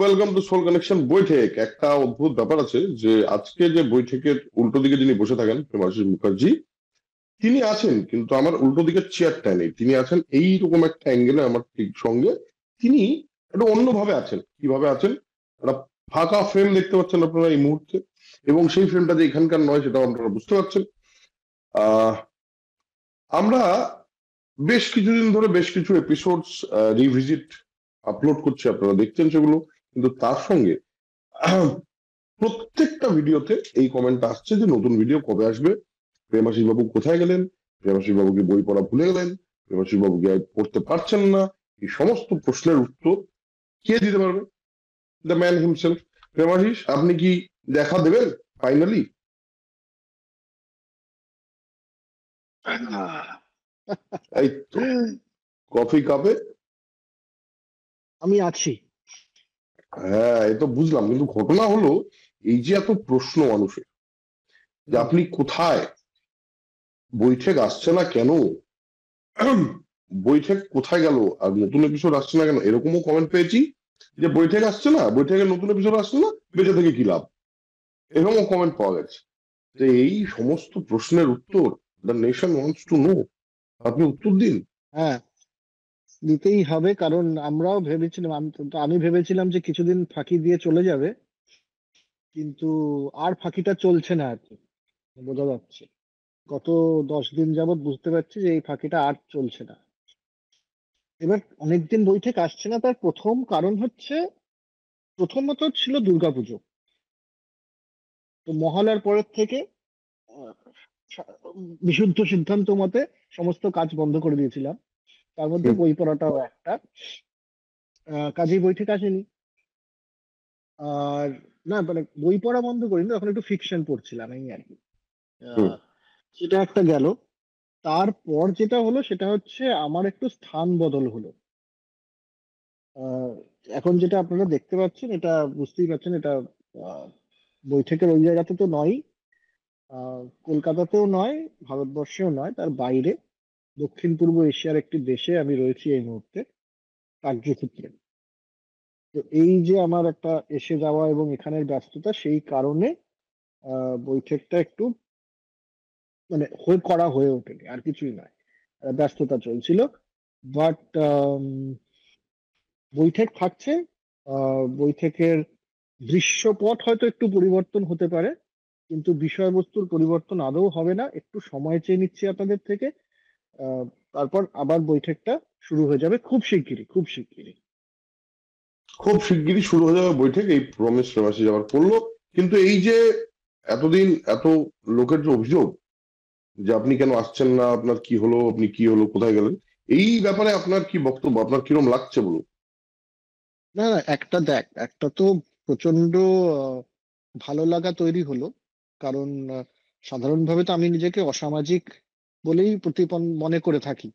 Welcome to soul connection. বৈঠক একটা অদ্ভুত ব্যাপার আছে যে আজকে যে বৈঠকের উল্টো দিকে যিনি বসে থাকেন প্রেমাশিস মুখার্জি, তিনি আছেন কিন্তু আমার উল্টো দিকের চেয়ারটা নেই। তিনি আছেন এইরকম একটা অ্যাঙ্গেলে আমার ঠিক সঙ্গে। তিনি একটু অন্যভাবে আছেন। কিভাবে আছেন? একটা ফাঁকা ফ্রেম দেখতে পাচ্ছেন আপনারা এই মুহূর্তে, এবং সেই ফ্রেমটা যে এখানকার নয় সেটাও আপনারা বুঝতে পারছেন। আহ আমরা বেশ কিছুদিন ধরে বেশ কিছু এপিসোডস রিভিজিট আপলোড করছি, আপনারা দেখছেন সেগুলো। কিন্তু তার সঙ্গে প্রত্যেকটা ভিডিওতে এই কমেন্ট আসছে যে নতুন ভিডিও কবে আসবে, প্রেমাশিস বাবু কোথায় গেলেন, প্রেমাশিস বাবুকে বই পড়া ভুলে গেলেন, প্রেমাশিস বাবুকে পড়তে পারছেন না। এই সমস্ত প্রশ্নের উত্তর কে দিতে পারবে? The man himself. প্রেমাশিস, আপনি কি দেখা দেবেন ফাইনালি? এই তো কফি কাপে। আমি আছি। হ্যাঁ, এ তো বুঝলাম, কিন্তু ঘটনা হলো এই যে এত প্রশ্ন মানুষের যে আপনি কোথায়, বৈঠক আসছে না কেন, বৈঠক কোথায় গেল, আর নতুন এপিসোড আসছে না কেন, এরকমও কমেন্ট পেয়েছি যে বৈঠক আসছে না, বৈঠকের নতুন এপিসোড আসছে না, বেঁচে থেকে কি লাভ, এরকমও কমেন্ট পাওয়া গেছে। যে এই সমস্ত প্রশ্নের উত্তর the nation wants to know. আপনি উত্তর দিন। হ্যাঁ, দিতেই হবে, কারণ আমরাও ভেবেছিলাম, আমি ভেবেছিলাম যে কিছুদিন ফাঁকি দিয়ে চলে যাবে, কিন্তু আর ফাঁকিটা চলছে না আর কি। বোঝা যাচ্ছে গত 10 দিন যাবৎ বুঝতে পারছি যে এই ফাঁকিটা আর চলছে না। এবার অনেকদিন বৈঠক আসছে না, তার প্রথম কারণ হচ্ছে, প্রথমত ছিল দুর্গাপুজো। তো মহালয়ার পরের থেকে আহ, বিশুদ্ধ সিদ্ধান্ত মতে সমস্ত কাজ বন্ধ করে দিয়েছিলাম, তার মধ্যে হুম, বই পড়াটাও একটা। কাজেই বৈঠক আসেনি। আর না, মানে বই পড়া বন্ধ করিনি, তখন একটু ফিকশন পড়ছিলাম এই আর কি। হুম, আহ, সেটা একটা গেল। তারপর যেটা হলো সেটা হচ্ছে আমার একটু স্থান বদল হলো। আহ, এখন যেটা আপনারা দেখতে পাচ্ছেন, এটা বুঝতেই পারছেন, এটা আহ, বৈঠকের ওই জায়গাতে তো নয়, কলকাতাতেও নয়, ভারতবর্ষেও নয়, তার বাইরে দক্ষিণ পূর্ব এশিয়ার একটি দেশে আমি রয়েছি এই মুহূর্তে, কার্যক্ষেত্রে। তো এই যে আমার একটা এসে যাওয়া এবং এখানের ব্যস্ততা, সেই কারণে বৈঠকটা একটু করা হয়ে ওঠেনি, আর কিছুই নয়। ব্যস্ততা চলছিল। বাট বৈঠক থাকছে। বৈঠকের দৃশ্যপট হয়তো একটু পরিবর্তন হতে পারে, কিন্তু বিষয়বস্তুর পরিবর্তন আদৌ হবে না। একটু সময় চেয়ে নিচ্ছি আপনাদের থেকে। আহ, তারপর আবার বৈঠকটা শুরু হয়ে যাবে খুব শিগগিরই, খুব শিগগিরই। খুব শিগগিরই শুরু হয়ে যাবে বৈঠক, এই প্রমিস প্রেমাশিস আবার করলো। কিন্তু এই যে এতদিন এত লোকের যে অভিযোগ যে আপনি কেন আসছেন না, আপনার কি হলো, আপনি কি হলো, কোথায় গেলেন, এই ব্যাপারে আপনার কি বক্তব্য, আপনার কিরম লাগছে বলুন? না না, একটা দেখ, একটা তো প্রচন্ড আহ, ভালো লাগা তৈরি হলো। কারণ সাধারণভাবে তো আমি নিজেকে অসামাজিক বলেই মনে করে থাকি।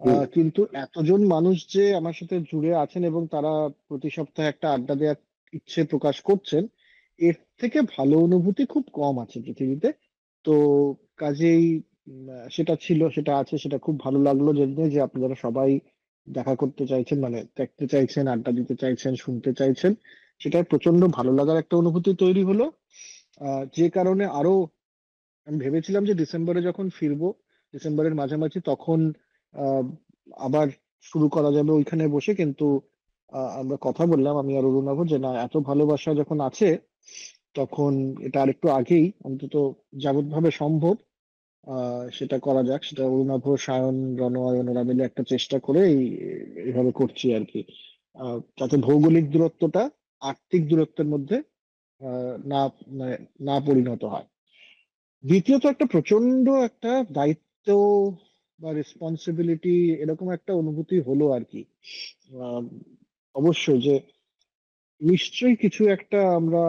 হুম, কিন্তু এতজন মানুষ যে আমার সাথে জুড়ে আছেন এবং তারা প্রতি সপ্তাহে একটা আড্ডা দেওয়ার ইচ্ছে প্রকাশ করছেন, এর থেকে ভালো অনুভূতি খুব কম আছে পৃথিবীতে। তো কাজেই সেটা ছিল, সেটা আছে, সেটা খুব ভালো লাগলো জেনে যে আপনারা সবাই দেখা করতে চাইছেন, মানে দেখতে চাইছেন, আড্ডা দিতে চাইছেন, শুনতে চাইছেন। সেটা প্রচন্ড ভালো লাগার একটা অনুভূতি তৈরি হলো। যে কারণে আরো আমি ভেবেছিলাম যে ডিসেম্বরে যখন ফিরবো, ডিসেম্বরের মাঝামাঝি, তখন আহ, আবার শুরু করা যাবে ওইখানে বসে। কিন্তু আমরা কথা বললাম, আমি আর অরুণাভ, যে না, এত ভালোবাসা যখন আছে, তখন এটা আর একটু আগেই অন্তত যাবতভাবে সম্ভব সেটা করা যাক। সেটা অরুণাভ, সায়ন, রণয়, ওনারা মিলে একটা চেষ্টা করে এইভাবে করছি আর কি। যাতে ভৌগোলিক দূরত্বটা আর্থিক দূরত্বের মধ্যে না, মানে না পরিণত হয়। দ্বিতীয়ত, একটা প্রচন্ড একটা দায়িত্ব বা রেসপন্সিবিলিটি, এরকম একটা অনুভূতি হলো আর কি। আহ, অবশ্যই যে নিশ্চয়ই কিছু একটা আমরা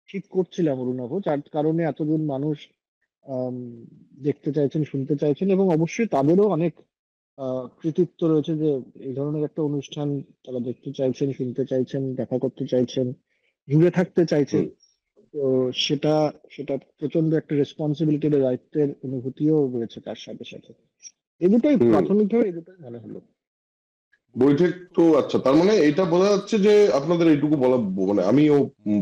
ঠিক করছিলাম অরুণাভ, যার কারণে এতজন মানুষ আম, দেখতে চাইছেন, শুনতে চাইছেন, এবং অবশ্যই তাদেরও অনেক কৃতিত্ব রয়েছে যে এই ধরনের একটা অনুষ্ঠান তারা দেখতে চাইছেন, শুনতে চাইছেন, দেখা করতে চাইছেন, জুড়ে থাকতে চাইছেন। হুম, তো সেটা সেটা প্রচন্ড একটা রেসপন্সিবিলিটির, দায়িত্বের অনুভূতিও রয়েছে তার সাথে সাথে। এই দুটোই হুম। প্রাথমিকভাবে, এই দুটোই মনে হলো। বৈঠক তো আচ্ছা, তার মানে এটা বোঝা যাচ্ছে যে আপনাদের এইটুকু বলা, মানে আমিও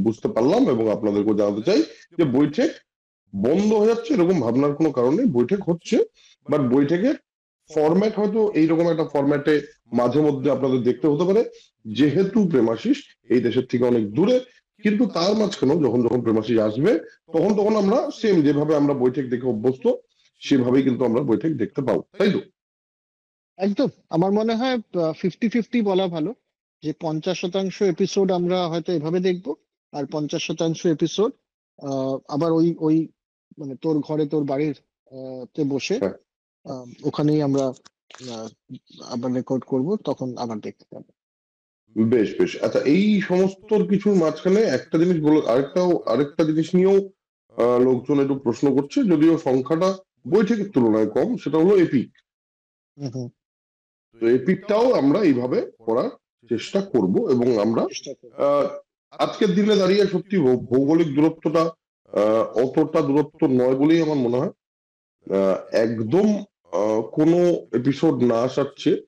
বুঝতে পারলাম এবং আপনাদেরকেও জানাতে চাই যে বৈঠক বন্ধ হয়ে যাচ্ছে এরকম ভাবনার কোনো কারণ নেই। বৈঠক হচ্ছে, বাট বৈঠকের ফরম্যাট হয়তো এইরকম একটা ফরম্যাটে মাঝে মধ্যে আপনাদের দেখতে হতে পারে, যেহেতু প্রেমাশিস এই দেশের থেকে অনেক দূরে। কিন্তু তার মাঝখানেও যখন যখন প্রেমাশিস আসবে, তখন তখন আমরা সেম যেভাবে আমরা বৈঠক দেখে অভ্যস্ত, সেভাবেই কিন্তু আমরা বৈঠক দেখতে পাবো, তাই তো? একদম। আমার মনে হয় 50-50 বলা ভালো, যে 50% এপিসোড আমরা হয়তো এভাবে দেখবো, আর 50% এপিসোড আবার ওই ওই মানে তোর ঘরে তোর বাড়ির তে বসে হ্যাঁ, ওখানেই আমরা আহ, আবার রেকর্ড করব, তখন আবার দেখতে পাবো। বেশ বেশ। আচ্ছা, এই সমস্ত কিছুর মাঝখানে একটা জিনিস বলে, আরেকটা জিনিস নিয়েও লোকজন একটু প্রশ্ন করছে, যদিও সংখ্যাটা বৈঠকের তুলনায় কম, সেটা হলো এপিক। হুম হুম। তো এপিকটাও আমরা এইভাবে করার চেষ্টা করব এবং আমরা চেষ্টা করবো। আহ, আজকের দিনে দাঁড়িয়ে সত্যি ভৌগোলিক দূরত্বটা অতটা দূরত্ব নয় বলেই আমার মনে হয়। আহ, একদম কোনো এপিসোড না আসার চেয়ে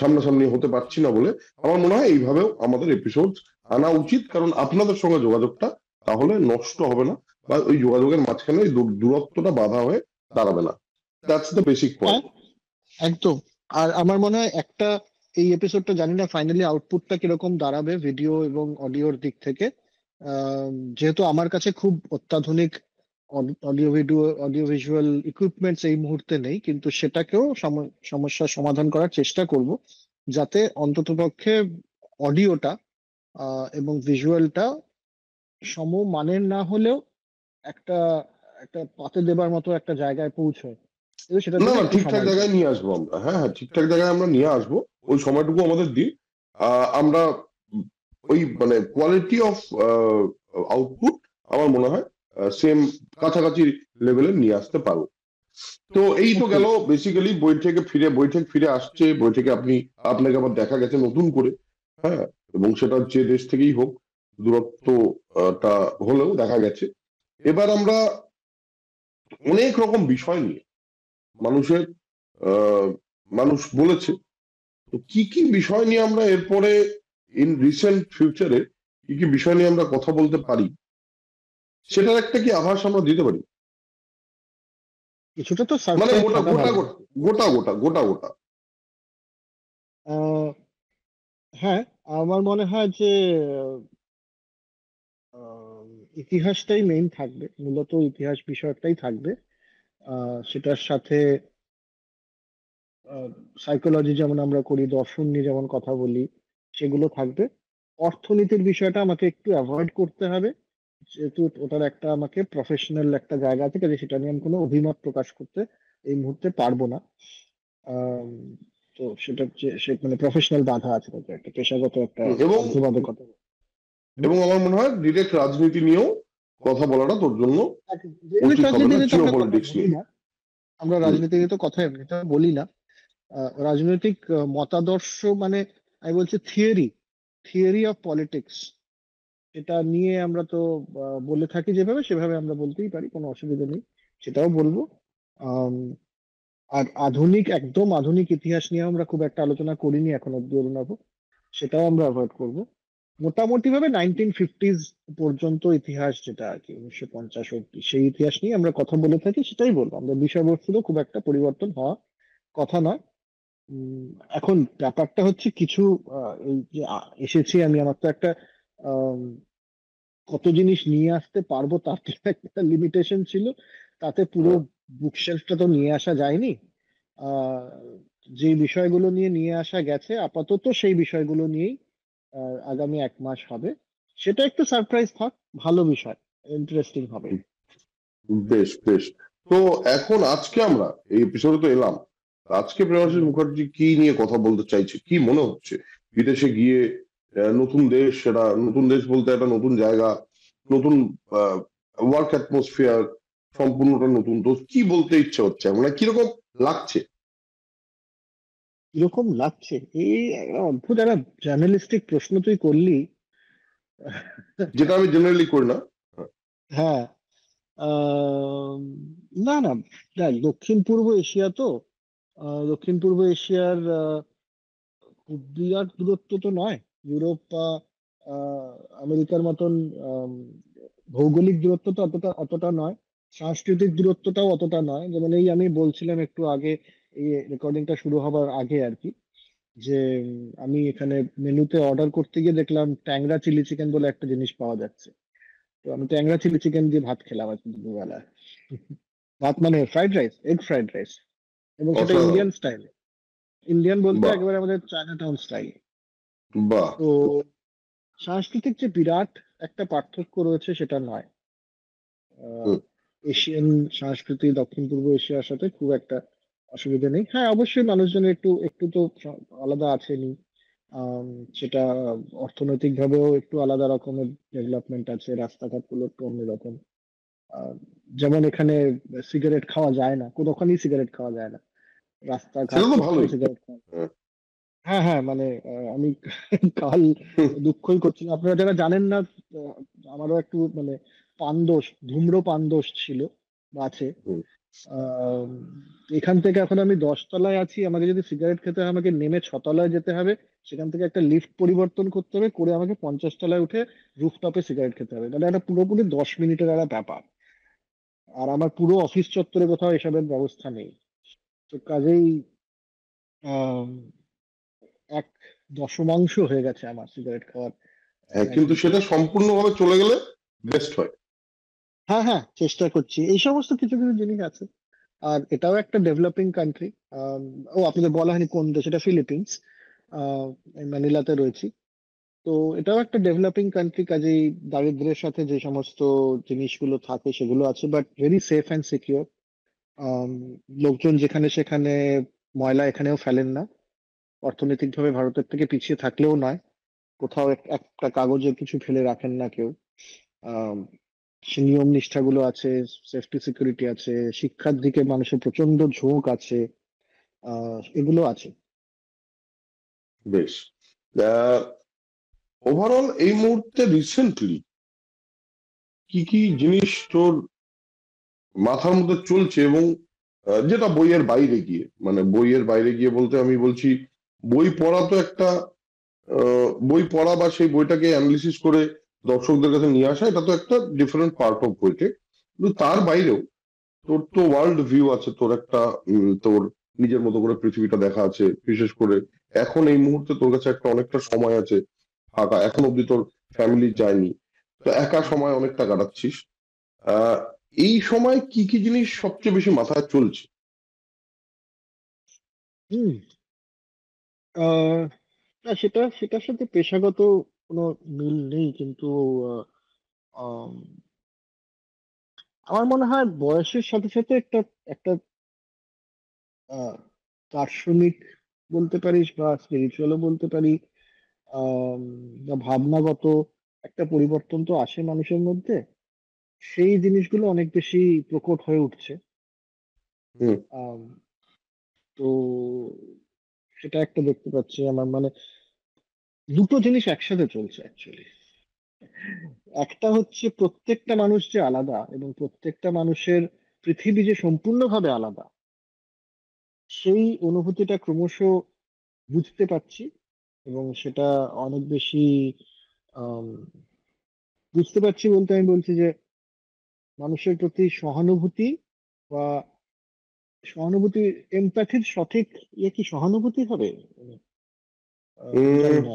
সামনাসামনি হতে পারছি না বলে আমার মনে হয় এইভাবেও আমাদের এপিসোড আনা উচিত, কারণ আপনাদের সঙ্গে যোগাযোগটা তাহলে নষ্ট হবে না, বা ওই যোগাযোগের মাঝখানে ওই দূরত্বটা বাধা হয়ে দাঁড়াবে না। দ্যাটস দ্য বেসিক হ্যাঁ, পয়েন্ট। একদম। আর আমার মনে হয় একটা, এই এপিসোডটা জানি না ফাইনালি আউটপুটটা কিরকম দাঁড়াবে ভিডিও এবং অডিওর দিক থেকে। যেহেতু আমার কাছে খুব অত্যাধুনিক অডিও ভিজুয়াল ইকুইপমেন্টস এই মুহূর্তে নেই, কিন্তু সেটাকেও সমস্যার সমাধান করার চেষ্টা করব, যাতে অন্ততপক্ষে অডিওটা এবং ভিজুয়ালটা সমমানের না হলেও একটা একটা পাতে দেবার মতো একটা জায়গায় পৌঁছয়, কিন্তু সেটার না জন্য না, একটু ঠিকঠাক সময় জায়গায় চাই। নিয়ে আসবো আমরা। হ্যাঁ হ্যাঁ, ঠিকঠাক জায়গায় আমরা নিয়ে আসবো। ওই সময়টুকু আমাদের দিন। আমরা ওই মানে কোয়ালিটি অফ আউটপুট আমার মনে হয় সেম কাছাকাছি লেভেলে নিয়ে আসতে পারবো। তো এই তো গেল হোপফুলি। বেসিক্যালি বৈঠক ফিরে আসছে। বৈঠকে আপনাকে আবার দেখা গেছে নতুন করে। হ্যাঁ, এবং সেটা যে দেশ থেকেই হোক, দূরত্বটা হলেও দেখা গেছে। এবার আমরা অনেক রকম বিষয় নিয়ে মানুষের আহ, মানুষ বলেছে, তো কি কি বিষয় নিয়ে আমরা এরপরে ইন রিসেন্ট ফিউচারে কি কি বিষয় নিয়ে আমরা কথা বলতে পারি, সেটার একটা কি আভাস আমরা দিতে পারি? কিছুটা তো মানে সারপ্রাইজ গোটা থাকা গোটা ভালো। গোটা গোটা গোটা গোটা গোটা আহ, হ্যাঁ, আমার মনে হয় যে আহ, ইতিহাসটাই মেইন থাকবে, মূলত ইতিহাস বিষয়টাই থাকবে। সেটার সাথে সাইকোলজি যেমন আমরা করি, দর্শন নিয়ে যেমন কথা বলি, সেগুলো থাকবে। অর্থনীতির বিষয়টা আমাকে একটু অ্যাভয়েড করতে হবে, যেহেতু ওটার একটা আমাকে প্রফেশনাল একটা জায়গা আছে, কাজে সেটা নিয়ে আমি কোনো অভিমত প্রকাশ করতে এই মুহূর্তে পারবো না। আম, তো সেটা সে মানে প্রফেশনাল বাধা আছে, তাতে একটা পেশাগত একটা এবং বাধ্যবাধকতা। হুম? এবং আমার মনে হয় ডিরেক্ট রাজনীতি নিয়েও কথা বলাটা তোর জন্য যেহেতু উচিত হবে রাজনীতি না, নিয়ে তো জিও আমরা কথা পলিটিক্স বলি নিয়ে। না, আমরা হুম, রাজনীতি নিয়ে তো কথা এমনিতে বলি না। রাজনৈতিক মতাদর্শ মানে আমি বলছি থিওরি, থিওরি অফ পলিটিক্স, এটা নিয়ে আমরা তো বলে থাকি, যেভাবে সেভাবে আমরা বলতেই পারি, কোনো অসুবিধা নেই, সেটাও বলবো। আম, আর আধুনিক, একদম আধুনিক ইতিহাস নিয়ে আমরা খুব একটা আলোচনা করিনি এখন অব্দি অরুণাভ, সেটাও আমরা অ্যাভয়েড করব। মোটামুটি ভাবে 1950s পর্যন্ত ইতিহাস, যেটা আর কি 1950 অব্দি, সেই ইতিহাস নিয়ে আমরা কথা বলে থাকি, সেটাই বলবো আমরা। বিষয়বস্তুরও খুব একটা পরিবর্তন হওয়া কথা নয়। উম, এখন ব্যাপারটা হচ্ছে কিছু এই যে এসেছি আমি, আমার তো একটা আম, কত জিনিস নিয়ে আসতে পারবো তার তো একটা লিমিটেশন ছিল, তাতে পুরো হ্যাঁ, বুকশেলফটা তো নিয়ে আসা যায়নি। আহ যে বিষয়গুলো নিয়ে নিয়ে আসা গেছে আপাতত, সেই বিষয়গুলো নিয়েই আগামী 1 মাস হবে। সেটা একটু সারপ্রাইজ থাক, ভালো বিষয়, ইন্টারেস্টিং হবে। বেশ বেশ। তো এখন আজকে আমরা এই এপিসোডে তো এলাম, তো আজকে প্রেমাশিস হুম। মুখার্জি কি নিয়ে কথা বলতে চাইছে, কি মনে হচ্ছে? বিদেশে গিয়ে নতুন দেশ, সেটা নতুন দেশ বলতে একটা নতুন জায়গা, নতুন ওয়ার্ক অ্যাটমসফিয়ার, সম্পূর্ণটা নতুন। তো কি বলতে ইচ্ছে হচ্ছে, মানে কিরকম লাগছে? কিরকম লাগছে? এই একটা অদ্ভুত একটা জার্নালিস্টিক প্রশ্ন তুই করলি। যেটা আমি জেনারেলি করি না। হ্যাঁ। আম, না না, দেখ, দক্ষিণ পূর্ব এশিয়া তো, দক্ষিণ পূর্ব এশিয়ার খুব বিরাট দূরত্ব তো নয়। ইউরোপ বা আমেরিকার মতন আম, ভৌগোলিক দূরত্ব তো অতটা অতটা নয়। সাংস্কৃতিক দূরত্বটাও অতটা নয়। যেমন এই আমি বলছিলাম একটু আগে, এই রেকর্ডিংটা শুরু হবার আগে আর কি, যে আমি এখানে মেনুতে অর্ডার করতে গিয়ে দেখলাম ট্যাংরা চিলি চিকেন বলে একটা জিনিস পাওয়া যাচ্ছে। তো আমি ট্যাংরা চিলি চিকেন দিয়ে ভাত খেলাম আজকে দুপুরবেলা। ভাত মানে fried rice, egg fried rice, এবং সেটা অসাধারণ। Indian style. ইন্ডিয়ান বলতে বাহ। একেবারে আমাদের চায়না টাউন স্টাইল। বাহ। তো সাংস্কৃতিক যে বিরাট একটা পার্থক্য রয়েছে সেটা নয়। আহ, হুম। এশিয়ান সংস্কৃতি দক্ষিণ পূর্ব এশিয়ার সাথে খুব একটা অসুবিধা নেই। হ্যাঁ, অবশ্যই মানুষজনের একটু একটু তো আলাদা আছেনি। আম, সেটা অর্থনৈতিক ভাবেও একটু আলাদা রকমের ডেভেলপমেন্ট আছে, রাস্তাঘাট গুলো একটু অন্যরকম। আহ, যেমন এখানে সিগারেট খাওয়া যায় না, কোনোখানেই সিগারেট খাওয়া যায় না, রাস্তাঘাট সেটা তো কোথাও ভালোই। সিগারেট খাওয়া। হ্যাঁ। হ্যাঁ হ্যাঁ, মানে আমি কাল হুম, দুঃখই করছিলাম, আপনারা যারা জানেন না, আহ, আমারও একটু মানে পানদোষ, ধূম্রপানদোষ ছিল বা আছে। হুম। আহ, এখান থেকে এখন আমি 10 তলায় আছি, আমাকে যদি সিগারেট খেতে হয় আমাকে নেমে 6 তলায় যেতে হবে। সেখান থেকে একটা লিফট পরিবর্তন করতে হবে, করে আমাকে 50 তলায় উঠে রুফটপে সিগারেট খেতে হবে। মানে একটা পুরোপুরি 10 মিনিটের একটা ব্যাপার। আর আমার পুরো অফিস চত্বরে কোথাও এসবের ব্যবস্থা নেই। তো কাজেই আহ এক দশমাংশ হয়ে গেছে আমার সিগারেট খাওয়ার হ্যাঁ, কিন্তু হ্যাবিট। সেটা সম্পূর্ণভাবে চলে গেলে বেস্ট হয়। হ্যাঁ হ্যাঁ, চেষ্টা করছি, এই সমস্ত কিছু কিছু জিনিস আছে। আর এটাও একটা ডেভেলপিং কান্ট্রি। ও আপনাদের বলা হয়নি কোন দেশ, এটা ফিলিপিন্স। আমি ম্যানিলাতে রয়েছি। তো এটাও একটা ডেভেলপিং কান্ট্রি, কাজেই দারিদ্র্যের সাথে যে সমস্ত জিনিসগুলো থাকে সেগুলো আছে, but very safe and secure. লোকজন যেখানে সেখানে ময়লা এখানেও ফেলেন না। অর্থনৈতিকভাবে ভারতের থেকে পিছিয়ে থাকলেও নয়, কোথাও একটা কাগজে কিছু ফেলে রাখেন না কেউ। আহ সে নিয়ম নিষ্ঠাগুলো আছে, সেফটি সিকিউরিটি আছে, শিক্ষার দিকে মানুষের প্রচন্ড ঝোঁক আছে। এগুলো আছে। বেশ। ওভারঅল এই মুহূর্তে রিসেন্টলি কি কি জিনিস তোর মাথার মধ্যে চলছে, এবং যেটা বইয়ের বাইরে গিয়ে, মানে বইয়ের বাইরে গিয়ে বলতে আমি বলছি, বই পড়া তো একটা, বই পড়া বা সেই বইটাকে অ্যানালিসিস করে দর্শকদের কাছে নিয়ে আসা, এটা তো একটা ডিফারেন্ট পার্ট অফ বইটে। কিন্তু তার বাইরেও তোর তো ওয়ার্ল্ড ভিউ আছে, তোর একটা তোর নিজের মতো করে পৃথিবীটা দেখা আছে। বিশেষ করে এখন এই মুহূর্তে তোর কাছে একটা অনেকটা সময় আছে ফাঁকা, এখন অব্দি তোর ফ্যামিলি যায়নি, তো একা সময় অনেকটা কাটাচ্ছিস। আহ এই সময় কি কি জিনিস সবচেয়ে বেশি মাথায় চলছে? হুম। আহ না, সেটা সেটার সাথে পেশাগত কোনো মিল নেই, কিন্তু আহ, আম, আমার মনে হয় বয়সের সাথে সাথে একটা একটা আহ, দার্শনিক বলতে পারিস বা স্পিরিচুয়ালও বলতে পারি, আম, বা ভাবনাগত একটা পরিবর্তন তো আসে মানুষের মধ্যে। সেই জিনিসগুলো অনেক বেশি প্রকট হয়ে উঠছে। হুম। আম, তো সেটা একটা দেখতে পাচ্ছি আমার, মানে দুটো জিনিস একসাথে চলছে অ্যাকচুয়ালি। একটা হচ্ছে প্রত্যেকটা মানুষ যে আলাদা, এবং প্রত্যেকটা মানুষের পৃথিবী যে সম্পূর্ণভাবে আলাদা, সেই অনুভূতিটা ক্রমশ বুঝতে পারছি। এবং সেটা অনেক বেশি আম, বুঝতে পারছি বলতে আমি বলছি যে মানুষের প্রতি সহানুভূতি বা সহানুভূতি, এমপ্যাথির সঠিক ইয়ে কি সহানুভূতি হবে? মানে, জানি না।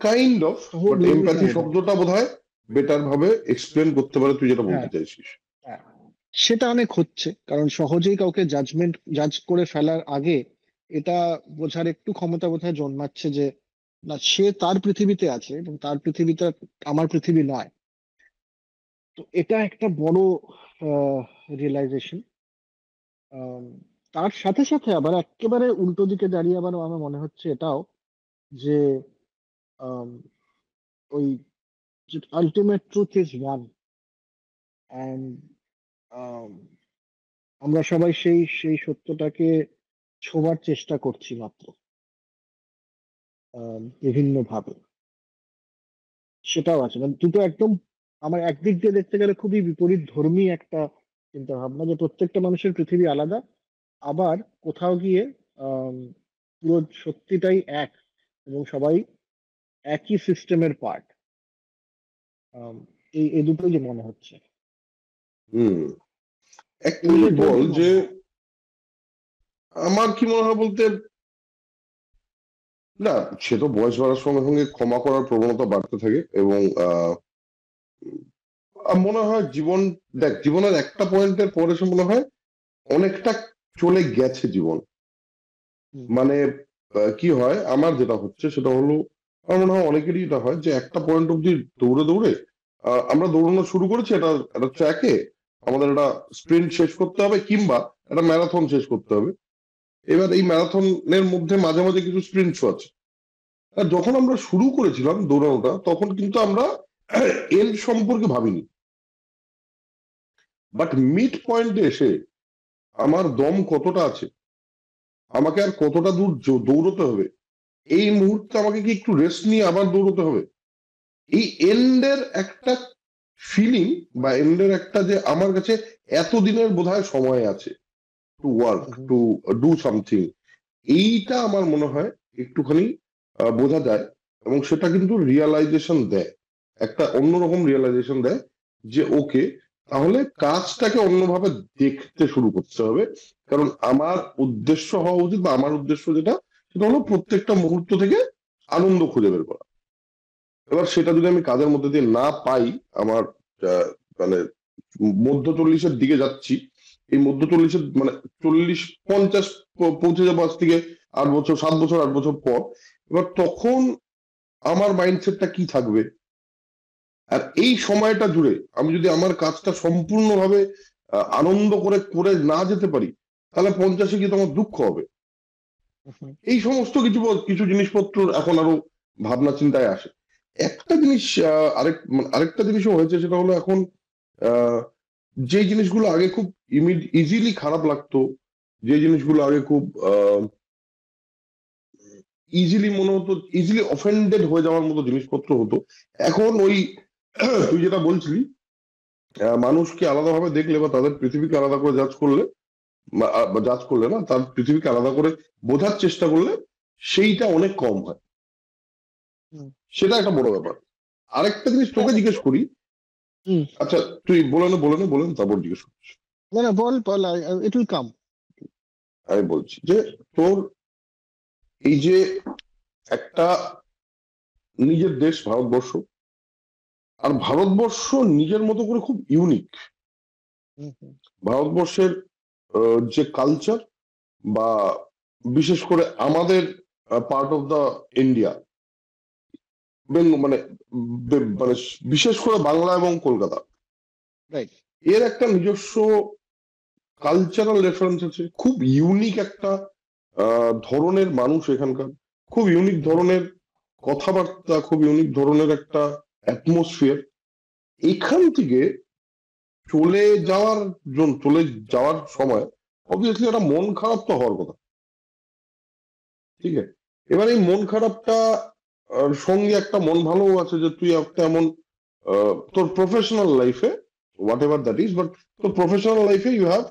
কাইন্ড অফ, বাট সহমর্মিতা এমপ্যাথি বোধহয়। শব্দটা বোধহয় বেটার ভাবে এক্সপ্লেন করতে পারে তুই যেটা বলতে হ্যাঁ চাইছিস। হ্যাঁ, সেটা অনেক হচ্ছে, কারণ সহজেই কাউকে জাজ করে ফেলার আগে এটা বোঝার একটু ক্ষমতা বোধহয় জন্মাচ্ছে যে না, সে তার পৃথিবীতে আছে এবং তার পৃথিবীটা আমার পৃথিবী নয়। তো এটা একটা বড় রিয়েলাইজেশন। তার সাথে সাথে আবার একেবারে উল্টো দিকে দাঁড়িয়ে আবার আমার মনে হচ্ছে এটাও, যে আম, ওই ultimate truth is one, and আমরা সবাই সেই সেই সত্যটাকে ছোঁয়ার চেষ্টা করছি মাত্র বিভিন্ন ভাবে। সেটাও আছে, মানে দুটো একদম আমার একদিক দিয়ে দেখতে গেলে খুবই বিপরীত ধর্মী একটা চিন্তা ভাবনা, যে প্রত্যেকটা মানুষের পৃথিবী আলাদা। আবার কোথাও গিয়ে পুরো সত্যিটাই এক, এবং সবাই একই সিস্টেমের পার্ট। এই এই দুটোই যে মনে হচ্ছে। হুম। এই অ্যাকচুয়ালি বিষয়ে তোর বল কি যে মনে হয়? আমার কি মনে হয় বলতে, না, সে তো বয়স বাড়ার সঙ্গে সঙ্গে ক্ষমা করার প্রবণতা বাড়তে থাকে, এবং মনে হয় জীবন, দেখ, জীবনের একটা পয়েন্টের পরে এসে মনে হয় অনেকটা চলে গেছে জীবন। হুম, মানে কি হয়, আমার যেটা হচ্ছে সেটা হলো, আমার মনে হয় অনেকেরই এটা হয় যে একটা পয়েন্ট অব্দি দৌড়ে দৌড়ে আমরা দৌড়ানো শুরু করেছি, এটা একটা ট্র্যাকে আমাদের একটা স্প্রিন্ট শেষ করতে হবে, কিংবা একটা ম্যারাথন শেষ করতে হবে। এবার এই ম্যারাথনের মধ্যে মাঝে মাঝে কিছু স্প্রিন্টস আছে। আর যখন আমরা শুরু করেছিলাম দৌড়ানোটা, তখন কিন্তু আমরা এন্ড সম্পর্কে ভাবিনি। বাট মিড পয়েন্টে এসে আমার দম কতটা আছে, আমাকে আর কতটা দূর দৌড়তে হবে, এই মুহূর্তে আমাকে কি একটু রেস্ট নিয়ে আবার দৌড়তে হবে, এই এন্ডের একটা ফিলিং, বা এন্ডের একটা যে আমার কাছে এতদিনের বোধহয় সময় আছে to work, hmm, hmm, to do something, এইটা আমার মনে হয় একটুখানি বোঝা যায়। এবং সেটা কিন্তু রিয়ালাইজেশন দেয়, একটা অন্যরকম রিয়ালাইজেশন দেয় যে ওকে, তাহলে কাজটাকে অন্যভাবে দেখতে শুরু করতে হবে। কারণ আমার উদ্দেশ্য হওয়া উচিত, বা আমার উদ্দেশ্য যেটা, সেটা হলো প্রত্যেকটা মুহূর্ত থেকে আনন্দ খুঁজে বের করা। এবার সেটা যদি আমি কাজের মধ্যে দিয়ে না পাই, আমার আহ, মানে মধ্য চল্লিশের দিকে যাচ্ছি, এই মধ্য চল্লিশের মানে 40-50 পৌঁছে যাবো আজ থেকে 8 বছর, 7 বছর, 8 বছর পর। এবার তখন আমার মাইন্ডসেটটা কি থাকবে? আর এই সময়টা জুড়ে আমি যদি আমার কাজটা সম্পূর্ণভাবে আনন্দ করে করে না যেতে পারি, তাহলে 50-এ গিয়ে তো আমার দুঃখ হবে। হুম, এই সমস্ত কিছু কিছু জিনিসপত্র এখন আরো ভাবনা চিন্তায় আসে। একটা জিনিস, আরেকটা জিনিসও হয়েছে, সেটা হলো এখন আহ, যে জিনিসগুলো আগে খুব ইজিলি খারাপ লাগতো, যে জিনিসগুলো আগে খুব ইজিলি মনে হতো, ইজিলি অফেন্ডেড হয়ে যাওয়ার মতো জিনিসপত্র হতো, এখন ওই তুই যেটা বলছিলি, মানুষকে আলাদাভাবে দেখলে বা তাদের পৃথিবীকে আলাদা করে জাজ করলে, জাজ করলে না, তার পৃথিবীকে আলাদা করে বোঝার চেষ্টা করলে সেইটা অনেক কম হয়। হুম। সেটা একটা বড় ব্যাপার। আরেকটা জিনিস তোকে জিজ্ঞেস করি। হুম। আচ্ছা, তুই বলে নে, তারপর জিজ্ঞেস করছিস। না না, বল বল, ইট উইল কাম। আমি বলছি যে তোর এই যে একটা নিজের দেশ ভারতবর্ষ, আর ভারতবর্ষ নিজের মতো করে খুব ইউনিক। হুম, হুম, ভারতবর্ষের যে কালচার, বা বিশেষ করে আমাদের পার্ট অফ দা ইন্ডিয়া, মানে মানে বিশেষ করে বাংলা এবং কলকাতা, রাইট। এর একটা নিজস্ব কালচারাল রেফারেন্স আছে, খুব ইউনিক একটা ধরনের মানুষ এখানকার, খুব ইউনিক ধরনের কথাবার্তা, খুব ইউনিক ধরনের একটা অ্যাটমসফিয়ার। এখান থেকে চলে যাওয়ার চলে যাওয়ার সময় অবভিয়াসলি একটা মন খারাপ তো হওয়ার কথা, ঠিক আছে? এবার এই মন খারাপটা সঙ্গে একটা মন ভালোও আছে, যে তুই একটা এমন তোর প্রফেশনাল লাইফে, whatever that is, but তোর প্রফেশনাল লাইফে you have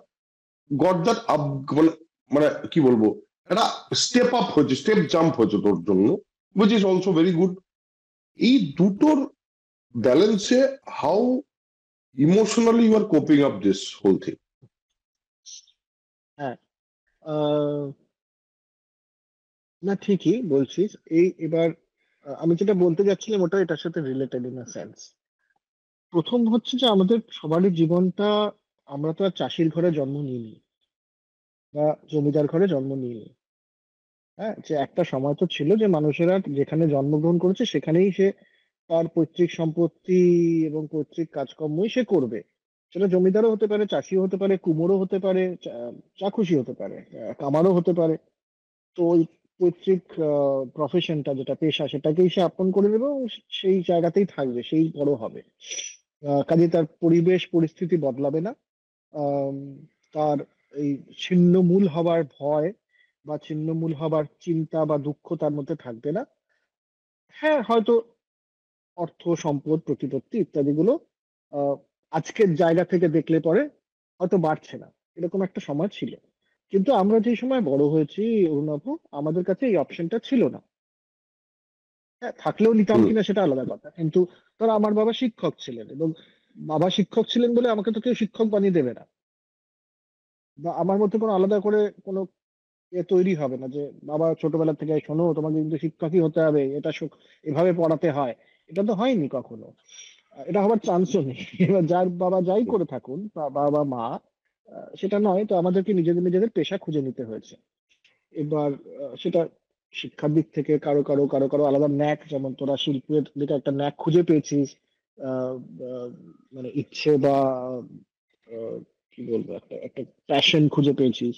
got that up, মানে মানে কি বলবো, একটা স্টেপ আপ হয়েছে, স্টেপ জাম্প হয়েছে তোর জন্য, which is also very good. এই দুটোর ব্যালেন্সে how emotionally you are coping up this whole thing? হ্যাঁ। আহ, না, ঠিকই বলছিস। এবার আমি যেটা বলতে যাচ্ছিলাম ওটা এটার সাথে রিলেটেড ইন আ সেন্স। প্রথম হচ্ছে যে আমাদের সবারই জীবনটা, আমরা তো আর চাষির ঘরে জন্ম নিইনি বা জমিদার ঘরে জন্ম নিইনি। হ্যাঁ, যে একটা সময় তো ছিল যে মানুষেরা যেখানে জন্মগ্রহণ করেছে সেখানেই সে তার পৈতৃক সম্পত্তি এবং পৈতৃক কাজকর্মই সে করবে। সেটা জমিদারও হতে পারে, চাষিও হতে পারে, কুমোরও হতে পারে, যা খুশি হতে পারে, কামারও হতে পারে। তো ওই পৈতৃক প্রফেশনটা, যেটা পেশা, সেটাকেই সে আপন করে নেবে এবং সেই জায়গাতেই থাকবে, সেই বড় হবে। কাজে তার পরিবেশ পরিস্থিতি বদলাবে না। আম, তার এই ছিন্নমূল হবার ভয় বা ছিন্নমূল হবার চিন্তা বা দুঃখ তার মধ্যে থাকবে না। হ্যাঁ, হয়তো অর্থ সম্পদ প্রতিপত্তি ইত্যাদিগুলো আহ আজকের জায়গা থেকে দেখলে পরে হয়তো বাড়ছে না, এরকম একটা সময় ছিল। কিন্তু আমরা যে সময় বড় হয়েছি অরুণাভ, আমাদের কাছে এই অপশনটা ছিল না। হ্যাঁ, থাকলেও নিতাম হুম। কিনা সেটা আলাদা কথা, কিন্তু ধর আমার বাবা শিক্ষক ছিলেন, এবং বাবা শিক্ষক ছিলেন বলে আমাকে তো কেউ শিক্ষক বানিয়ে দেবে না, বা আমার মধ্যে কোনো আলাদা করে কোনো তৈরি হবে না যে বাবা ছোটবেলা থেকে শোনো তোমাকে কিন্তু শিক্ষকই হতে হবে, এটা এভাবে পড়াতে হয়। এটা তো হয়নি কখনো, এটা হওয়ার চান্সও নেই। এবার যার বাবা যাই করে থাকুন, বা বাবা মা, সেটা নয়, তো আমাদেরকে নিজেদের নিজেদের পেশা খুঁজে নিতে হয়েছে। এবার সেটা শিক্ষার দিক থেকে কারো কারো কারো কারো আলাদা ন্যাক, যেমন তোরা শিল্পের দিকে একটা ন্যাক খুঁজে পেয়েছিস, আহ, আহ, মানে ইচ্ছে বা আহ, কি বলবো, একটা একটা প্যাশন খুঁজে পেয়েছিস,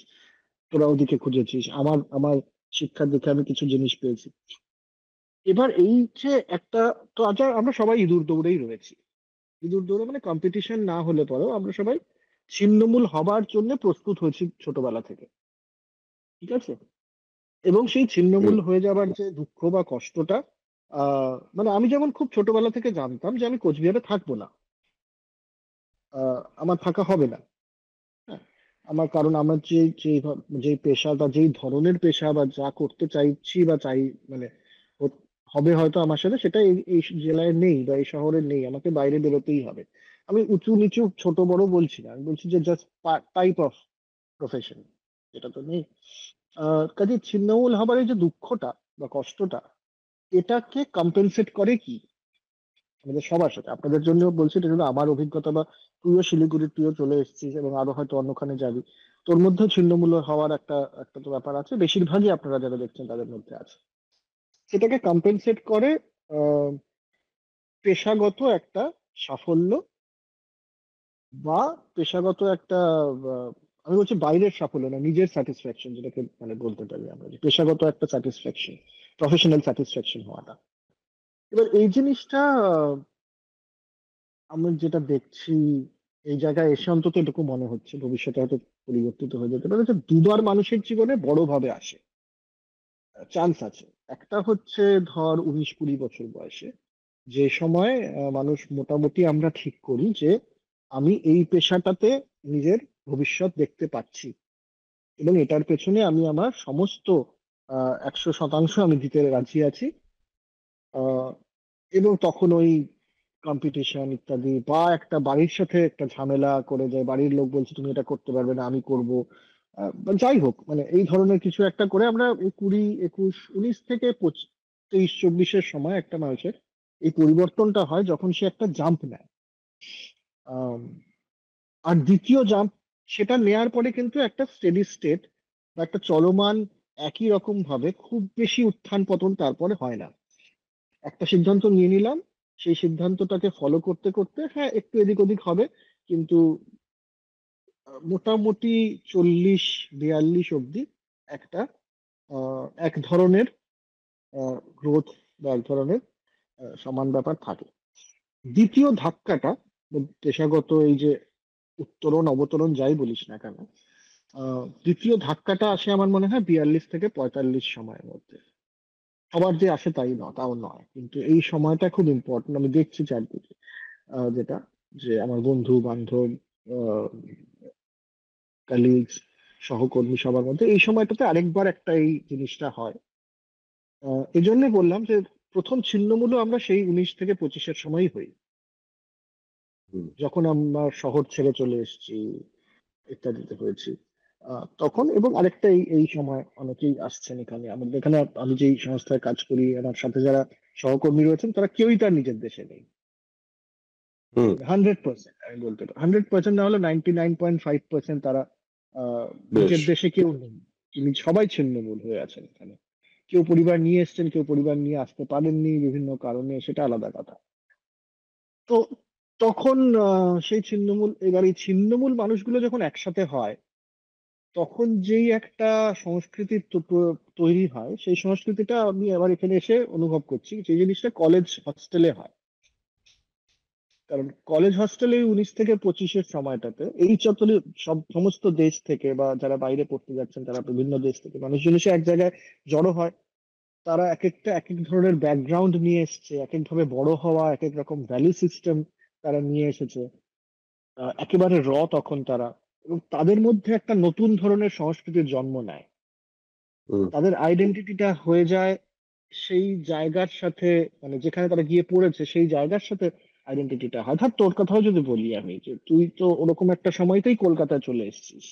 তোরা ওদিকে খুঁজেছিস। আমার আমার শিক্ষার দিকে আমি কিছু জিনিস পেয়েছি। এবার এই যে একটা, তো আজ আমরা সবাই ইঁদুর দৌড়েই রয়েছি। ইঁদুর দৌড়ে মানে কম্পিটিশন না হলে পরেও আমরা সবাই ছিন্নমূল হবার জন্য প্রস্তুত হয়েছি ছোটবেলা থেকে, ঠিক আছে? এবং সেই ছিন্নমূল হুম। হয়ে যাবার যে দুঃখ বা কষ্টটা, মানে আমি যেমন খুব ছোটবেলা থেকে জানতাম যে আমি কোচবিহারে থাকবো না, আমার থাকা হবে না। হ্যাঁ, আমার কারণ আমার যে পেশা বা যেই ধরনের পেশা বা যা করতে চাইছি বা চাই, মানে হবে হয়তো আমার সাথে, সেটা এই জেলায় নেই বা এই শহরে নেই, আমাকে বাইরে বেরোতেই হবে। আমি উঁচু নিচু ছোট বড় বলছি না, আমি বলছি যে জাস্ট টাইপ অফ প্রফেশন, এটা তো নেই। কাজে ছিন্নমূল হবার এই যে দুঃখটা বা কষ্টটা, এটাকে কম্পেনসেট করে কি আমাদের সবার সাথে, আপনাদের জন্য বলছি, এটা কিন্তু আমার অভিজ্ঞতা, বা তুইও শিলিগুড়ি, তুইও চলে এসেছিস এবং আরো হয়তো অন্যখানে যাবি, তোর মধ্যে ছিন্নমূল্য হওয়ার একটা একটা তো ব্যাপার আছে, বেশিরভাগই আপনারা যারা দেখছেন তাদের মধ্যে আছে। সেটাকে কম্পেনসেট করে আহ পেশাগত একটা সাফল্য, বা পেশাগত একটা, আহ, আমি বলছি বাইরের সাফল্য না, নিজের স্যাটিসফ্যাকশন, যেটাকে মানে বলতে পারি আমরা, যে পেশাগত একটা স্যাটিসফ্যাকশন, প্রফেশনাল স্যাটিসফ্যাকশন হওয়াটা। এবার এই জিনিসটা আমি যেটা দেখছি, এই জায়গায় এসে অন্তত এটুকু মনে হচ্ছে, ভবিষ্যতে হয়তো পরিবর্তিত হয়ে যেতে পারে, যে দুবার মানুষের জীবনে বড় ভাবে আসে, চান্স আছে। একটা হচ্ছে ধর 19-20 বছর বয়সে, যে সময় মানুষ মোটামুটি আমরা ঠিক করি যে আমি এই পেশাটাতে নিজের ভবিষ্যৎ দেখতে পাচ্ছি, এবং এটার পেছনে আমি আমার সমস্ত 100% আমি দিতে রাজি আছি। আহ, এবং তখন ওই কম্পিটিশন ইত্যাদি, বা একটা বাড়ির সাথে একটা ঝামেলা করে যায়, বাড়ির লোক বলছে তুমি এটা করতে পারবে না, আমি করব, বা যাই হোক, মানে এই ধরনের কিছু একটা করে আমরা এই 20, 21, 19 থেকে 23, 24-এর সময় একটা মানুষের এই পরিবর্তনটা হয় যখন সে একটা জাম্প নেয়। আম, আর দ্বিতীয় জাম্প, সেটা নেয়ার পরে কিন্তু একটা স্টেডি স্টেট বা একটা চলমান একই রকম ভাবে খুব বেশি উত্থান পতন তারপরে হয় না। একটা সিদ্ধান্ত নিয়ে নিলাম, সেই সিদ্ধান্তটাকে ফলো করতে করতে হ্যাঁ একটু এদিক ওদিক হবে, কিন্তু মোটামুটি 40-42 অব্দি একটা এক ধরনের গ্রোথ বা এক ধরনের সমান ব্যাপার থাকে। দ্বিতীয় ধাক্কাটা, পেশাগত এই যে উত্তরণ অবতরণ যাই বলিস না কেন, দ্বিতীয় ধাক্কাটা আসে আমার মনে হয় 42 থেকে 45 সময়ের মধ্যে। সবার যে আসে তাই নয়, তাও নয়, কিন্তু এই সময়টা খুব ইম্পর্টেন্ট। আমি দেখছি চারদিকে যেটা, যে আমার বন্ধু বান্ধব, কালিগস, সহকর্মী, সবার মধ্যে এই সময়টাতে আরেকবার একটা এই জিনিসটা হয়। এই জন্য বললাম যে প্রথম ছিন্নমূল্য আমরা সেই 19 থেকে 25-এর সময়ই হই, হুম। যখন আমরা শহর ছেড়ে চলে এসেছি ইত্যাদিতে হয়েছি। তখন, এবং আরেকটা এই সময় অনেকেই আসছেন এখানে আমাদের এখানে, আমি যেই সংস্থায় কাজ করি, আমার সাথে যারা সহকর্মী রয়েছেন, তারা কেউই তার নিজের দেশে নেই। হুম। 100% আমি বলতে পারি, 100% না হলে 99.5% তারা বেশ। নিজের দেশে কেউ নেই। তিনি সবাই ছিন্নমূল হয়ে আছেন এখানে। কেউ পরিবার নিয়ে এসেছেন, কেউ পরিবার নিয়ে আসতে পারেননি বিভিন্ন কারণে, সেটা আলাদা কথা। তো তখন সেই ছিন্নমূল, এবার এই ছিন্নমূল মানুষগুলো যখন একসাথে হয়, তখন যেই একটা সংস্কৃতি তৈরি হয়, সেই সংস্কৃতিটা আমি আবার এখানে এসে অনুভব করছি, যে জিনিসটা কলেজ হস্টেলে হয়। কারণ কলেজ হস্টেলে 19 থেকে 25-এর সময়টাতে এই চত্বরে সমস্ত দেশ থেকে, বা যারা বাইরে পড়তে যাচ্ছেন তারা বিভিন্ন দেশ থেকে মানুষজন এসে এক জায়গায় জড়ো হয়। তারা এক একটা এক এক ধরনের ব্যাকগ্রাউন্ড নিয়ে এসেছে, এক এক ভাবে বড় হওয়া, এক এক রকম ভ্যালু সিস্টেম তারা নিয়ে এসেছে। একেবারে তখন তারা। এবং তাদের মধ্যে একটা নতুন ধরনের সংস্কৃতির জন্ম নেয়। হুম তাদের আইডেন্টিটিটা হয়ে যায় সেই জায়গার সাথে, মানে যেখানে তারা গিয়ে পড়েছে সেই জায়গার সাথে আইডেন্টিটিটা হয়। ধর তোর কথাও যদি বলি আমি, যে তুই তো ওরকম একটা সময়তেই কলকাতায় চলে এসেছিস,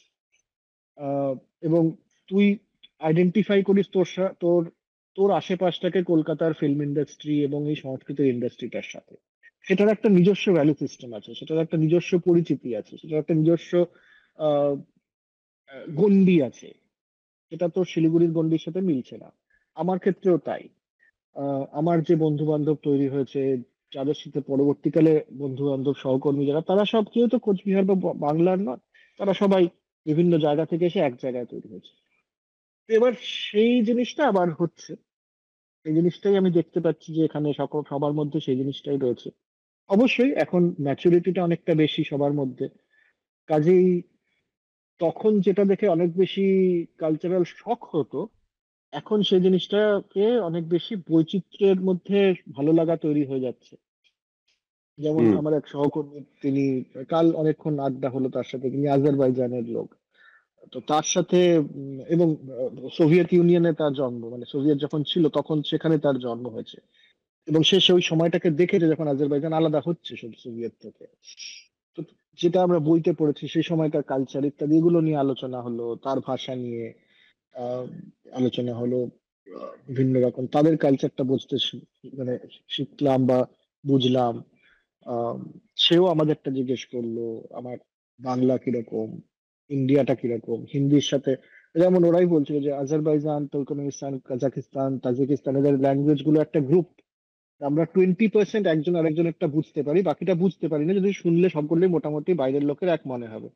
আহ, এবং তুই আইডেন্টিফাই করিস তোর তোর আশেপাশটাকে কলকাতার ফিল্ম ইন্ডাস্ট্রি এবং এই সংস্কৃতির ইন্ডাস্ট্রিটার সাথে। সেটার একটা নিজস্ব ভ্যালু সিস্টেম আছে, সেটার একটা নিজস্ব পরিচিতি আছে, সেটার একটা নিজস্ব আহ গণ্ডি আছে, সেটা তো শিলিগুড়ির গণ্ডির সাথে মিলছে না। আমার ক্ষেত্রেও তাই। আমার যে বন্ধু বান্ধব তৈরি হয়েছে, যাদের সাথে পরবর্তীকালে বন্ধু বান্ধব সহকর্মী যারা, তারা সব কেউ তো কোচবিহার বা বাংলার নয়। তারা সবাই বিভিন্ন জায়গা থেকে এসে এক জায়গায় তৈরি হয়েছে। তো এবার সেই জিনিসটা আবার হচ্ছে, এই জিনিসটাই আমি দেখতে পাচ্ছি যে এখানে সকল সবার মধ্যে সেই জিনিসটাই রয়েছে। অবশ্যই এখন ম্যাচুরিটিটা অনেকটা বেশি সবার মধ্যে, কাজেই তখন যেটা দেখে অনেক বেশি কালচারাল শক হতো, এখন সেই জিনিসটাকে অনেক বেশি বৈচিত্র্যের মধ্যে ভালো লাগা তৈরি হয়ে যাচ্ছে। যেমন হুম আমার এক সহকর্মী, তিনি কাল অনেকক্ষণ আড্ডা হলো তার সাথে, তিনি আজারবাইজানের লোক। তো তার সাথে এবং সোভিয়েত ইউনিয়নে তার জন্ম, মানে সোভিয়েত যখন ছিল তখন সেখানে তার জন্ম হয়েছে, এবং সে সেই সময়টাকে দেখেছে যখন আজারবাইজান আলাদা হচ্ছে সব সোভিয়েত থেকে। তো যেটা আমরা বইতে পড়েছি সেই সময়কার কালচার ইত্যাদি এগুলো নিয়ে আলোচনা হলো, তার ভাষা নিয়ে আহ আলোচনা হলো। বিভিন্ন রকম তাদের কালচারটা বুঝতে মানে শিখলাম বা বুঝলাম। আহ সেও আমাদেরটা জিজ্ঞেস করলো, আমার বাংলা কিরকম, ইন্ডিয়াটা কিরকম, হিন্দির সাথে। যেমন ওরাই বলছিল যে আজারবাইজান, তুর্কমেনিস্তান, কাজাকিস্তান, তাজিকিস্তান, এদের ল্যাঙ্গুয়েজ গুলো একটা গ্রুপ। আমরা 20% একজন আরেকজনেরটা বুঝতে পারি, বাকিটা বুঝতে পারি না, যদি শুনলে সবগুলোই মোটামুটি বাইরের লোকের এক মনে হবে।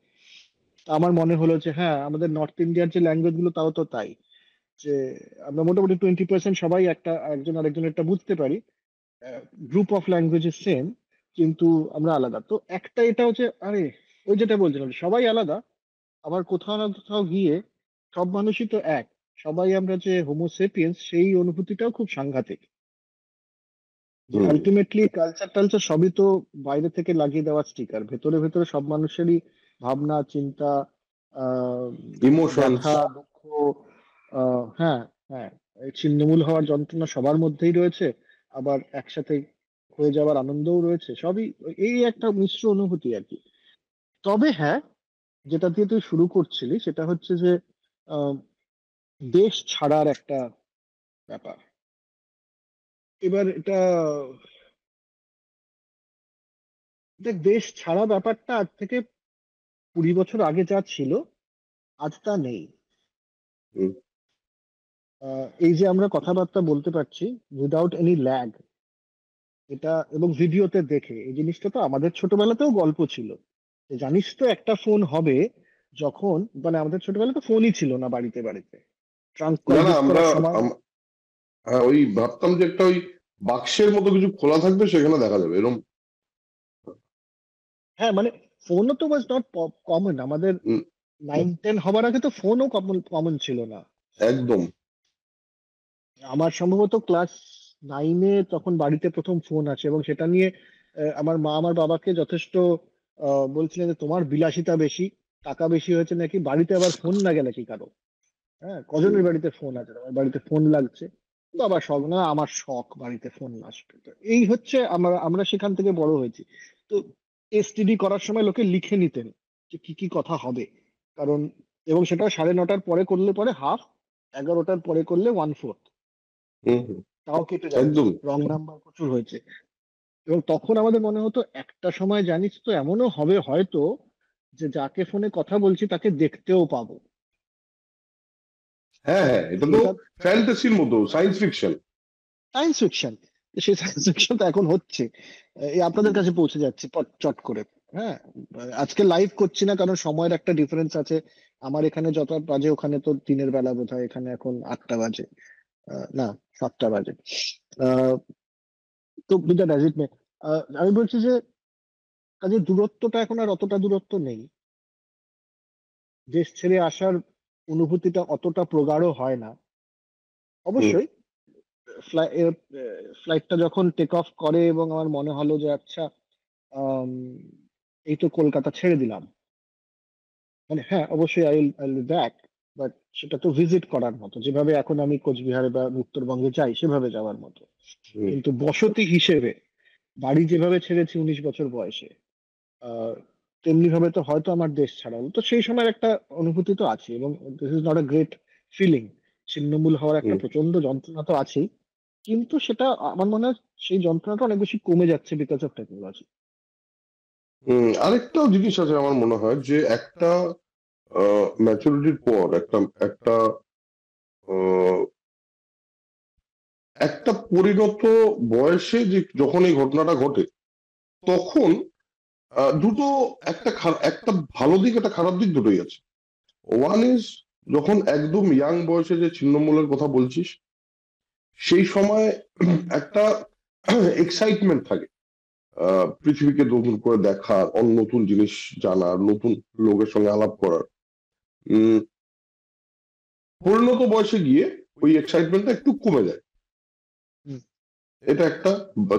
তা আমার মনে হলো যে হ্যাঁ, আমাদের নর্থ ইন্ডিয়ার যে ল্যাঙ্গুয়েজ গুলো তাও তো তাই, যে আমরা মোটামুটি 20% সবাই একটা একজন আরেকজনেরটা বুঝতে পারি। গ্রুপ অফ ল্যাঙ্গুয়েজ সেম, কিন্তু আমরা আলাদা। তো একটা এটা হচ্ছে, আরে ওই যেটা বলছিলাম সবাই আলাদা, আবার কোথাও না কোথাও গিয়ে সব মানুষই তো এক। সবাই আমরা যে হোমোসেপিয়েন্স, সেই অনুভূতিটাও খুব সাংঘাতিক। যে হুম আলটিমেটলি কালচার টালচার সবই তো বাইরে থেকে লাগিয়ে দেওয়া স্টিকার, ভেতরে ভেতরে সব মানুষেরই ভাবনা চিন্তা, আহ ইমোশনস। ব্যথা দুঃখ, হ্যাঁ, হ্যাঁ, এই ছিন্নমূল হওয়ার যন্ত্রণা সবার মধ্যেই রয়েছে, আবার একসাথে হয়ে যাওয়ার আনন্দও রয়েছে, সবই এই একটা মিশ্র অনুভূতি আর কি। তবে হ্যাঁ, যেটা দিয়ে তুই শুরু করছিলি সেটা হচ্ছে যে আহ, দেশ ছাড়ার একটা ব্যাপার। এবার এটা, দেখ, দেশ ছাড়া ব্যাপারটা আজ থেকে 20 বছর আগে যা ছিল আজ তা নেই। এই যে আমরা কথাবার্তা বলতে পারছি উইদাউট এনি ল্যাগ, এটা এবং ভিডিওতে দেখে, এই জিনিসটা তো আমাদের ছোটবেলাতেও গল্প ছিল। যে জানিস তো একটা ফোন হবে যখন, মানে আমাদের ছোটবেলায় তো ফোনই ছিল না বাড়িতে বাড়িতে, ট্রাঙ্ক কল না না বুক করার সময়। হ্যাঁ, ওই ভাবতাম যে একটা ওই বাক্সের মতো কিছু খোলা থাকবে, সেখানে দেখা যাবে এরকম। হ্যাঁ, মানে ফোনও তো ওয়াজ নট কমন আমাদের। উম, 9-10 হবার আগে তো ফোনও কমন কমন ছিল না। একদম। আমার সম্ভবত ক্লাস 9-এ তখন বাড়িতে প্রথম ফোন আছে, এবং সেটা নিয়ে আমার মা আমার বাবাকে যথেষ্ট বলছিলেন যে তোমার বিলাসিতা বেশি, টাকা বেশি হয়েছে নাকি, বাড়িতে আবার ফোন লাগে নাকি কারো। হ্যাঁ, হুম, কজনের বাড়িতে ফোন আছে, তোমার বাড়িতে ফোন লাগছে। বাবা শখ না, আমার শখ বাড়িতে ফোন আসবে। তো এই হচ্ছে আমরা আমরা সেখান থেকে বড় হয়েছি। তো এসটিডি করার সময় লোকে লিখে নিতেন যে কি কি কথা হবে, কারণ, এবং সেটা 9:30-টার পরে করলে পরে হাফ, 11টার পরে করলে 1/4, হুম, হুম, তাও কেটে যাচ্ছে, একদম। রং নাম্বার প্রচুর হয়েছে। এবং তখন আমাদের মনে হতো একটা সময় জানিস তো এমনও হবে হয়তো, যে যাকে ফোনে কথা বলছি তাকে দেখতেও পাবো। হ্যাঁ হ্যাঁ, এটা তো সেটা ফ্যান্টাসির মতো, সায়েন্স ফিকশন। সায়েন্স ফিকশন, সেই সায়েন্স ফিকশন তো এখন হচ্ছে, এই আপনাদের কাছে পৌঁছে যাচ্ছে চট করে। হ্যাঁ, আজকে লাইভ করছি না কারণ সময়ের একটা ডিফারেন্স আছে। আমার এখানে যত বাজে ওখানে তো দিনের বেলা বোধহয়, এখানে এখন 8টা বাজে, না, 7টা বাজে। আহ, তো বিদ্যা ডাজ ইট মে, আমি বলছি যে কাজে দূরত্বটা এখন আর অতটা দূরত্ব নেই। দেশ ছেড়ে আসার অনুভূতিটা অতটা প্রগাঢ় হয় না। হুম অবশ্যই ফ্লাইটটা যখন টেক অফ করে এবং আমার মনে হলো যে আচ্ছা, আম, এই তো কলকাতা ছেড়ে দিলাম, মানে হ্যাঁ, অবশ্যই আই উইল ব্যাক, বাট সেটা তো ভিজিট করার মতো, যেভাবে এখন আমি কোচবিহারে বা উত্তরবঙ্গে যাই সেভাবে যাওয়ার মতো। হুম কিন্তু বসতি হিসেবে বাড়ি যেভাবে ছেড়েছি 19 বছর বয়সে, আহ তেমনি ভাবে তো হয়তো আমার দেশ ছাড়া হলো, তো সেই সময় একটা অনুভূতি তো আছে, এবং this is not a great feeling. ছিন্নমূল হওয়ার একটা হুম প্রচন্ড যন্ত্রণা তো আছেই, কিন্তু সেটা আমার মনে হয় সেই যন্ত্রণাটা অনেক বেশি কমে যাচ্ছে বিকজ অফ টেকনোলজি। আরেকটা জিনিস আছে আমার মনে হয় যে একটা ম্যাচুরিটির পর একটা একটা আহ, একটা পরিণত বয়সে যে যখন এই ঘটনাটা ঘটে তখন দুটো একটা ভালো দিক একটা খারাপ দিক দুটোই আছে। ওয়ান ইজ যখন একদম ইয়াং বয়সে যে ছিন্নমূলের কথা বলছিস সেই সময় একটা এক্সাইটমেন্ট থাকে পৃথিবীকে নতুন করে দেখার, নতুন জিনিস জানার, নতুন লোকের সঙ্গে আলাপ করার। উম, পরিণত বয়সে গিয়ে ওই এক্সাইটমেন্টটা একটু কমে যায়। এটা একটা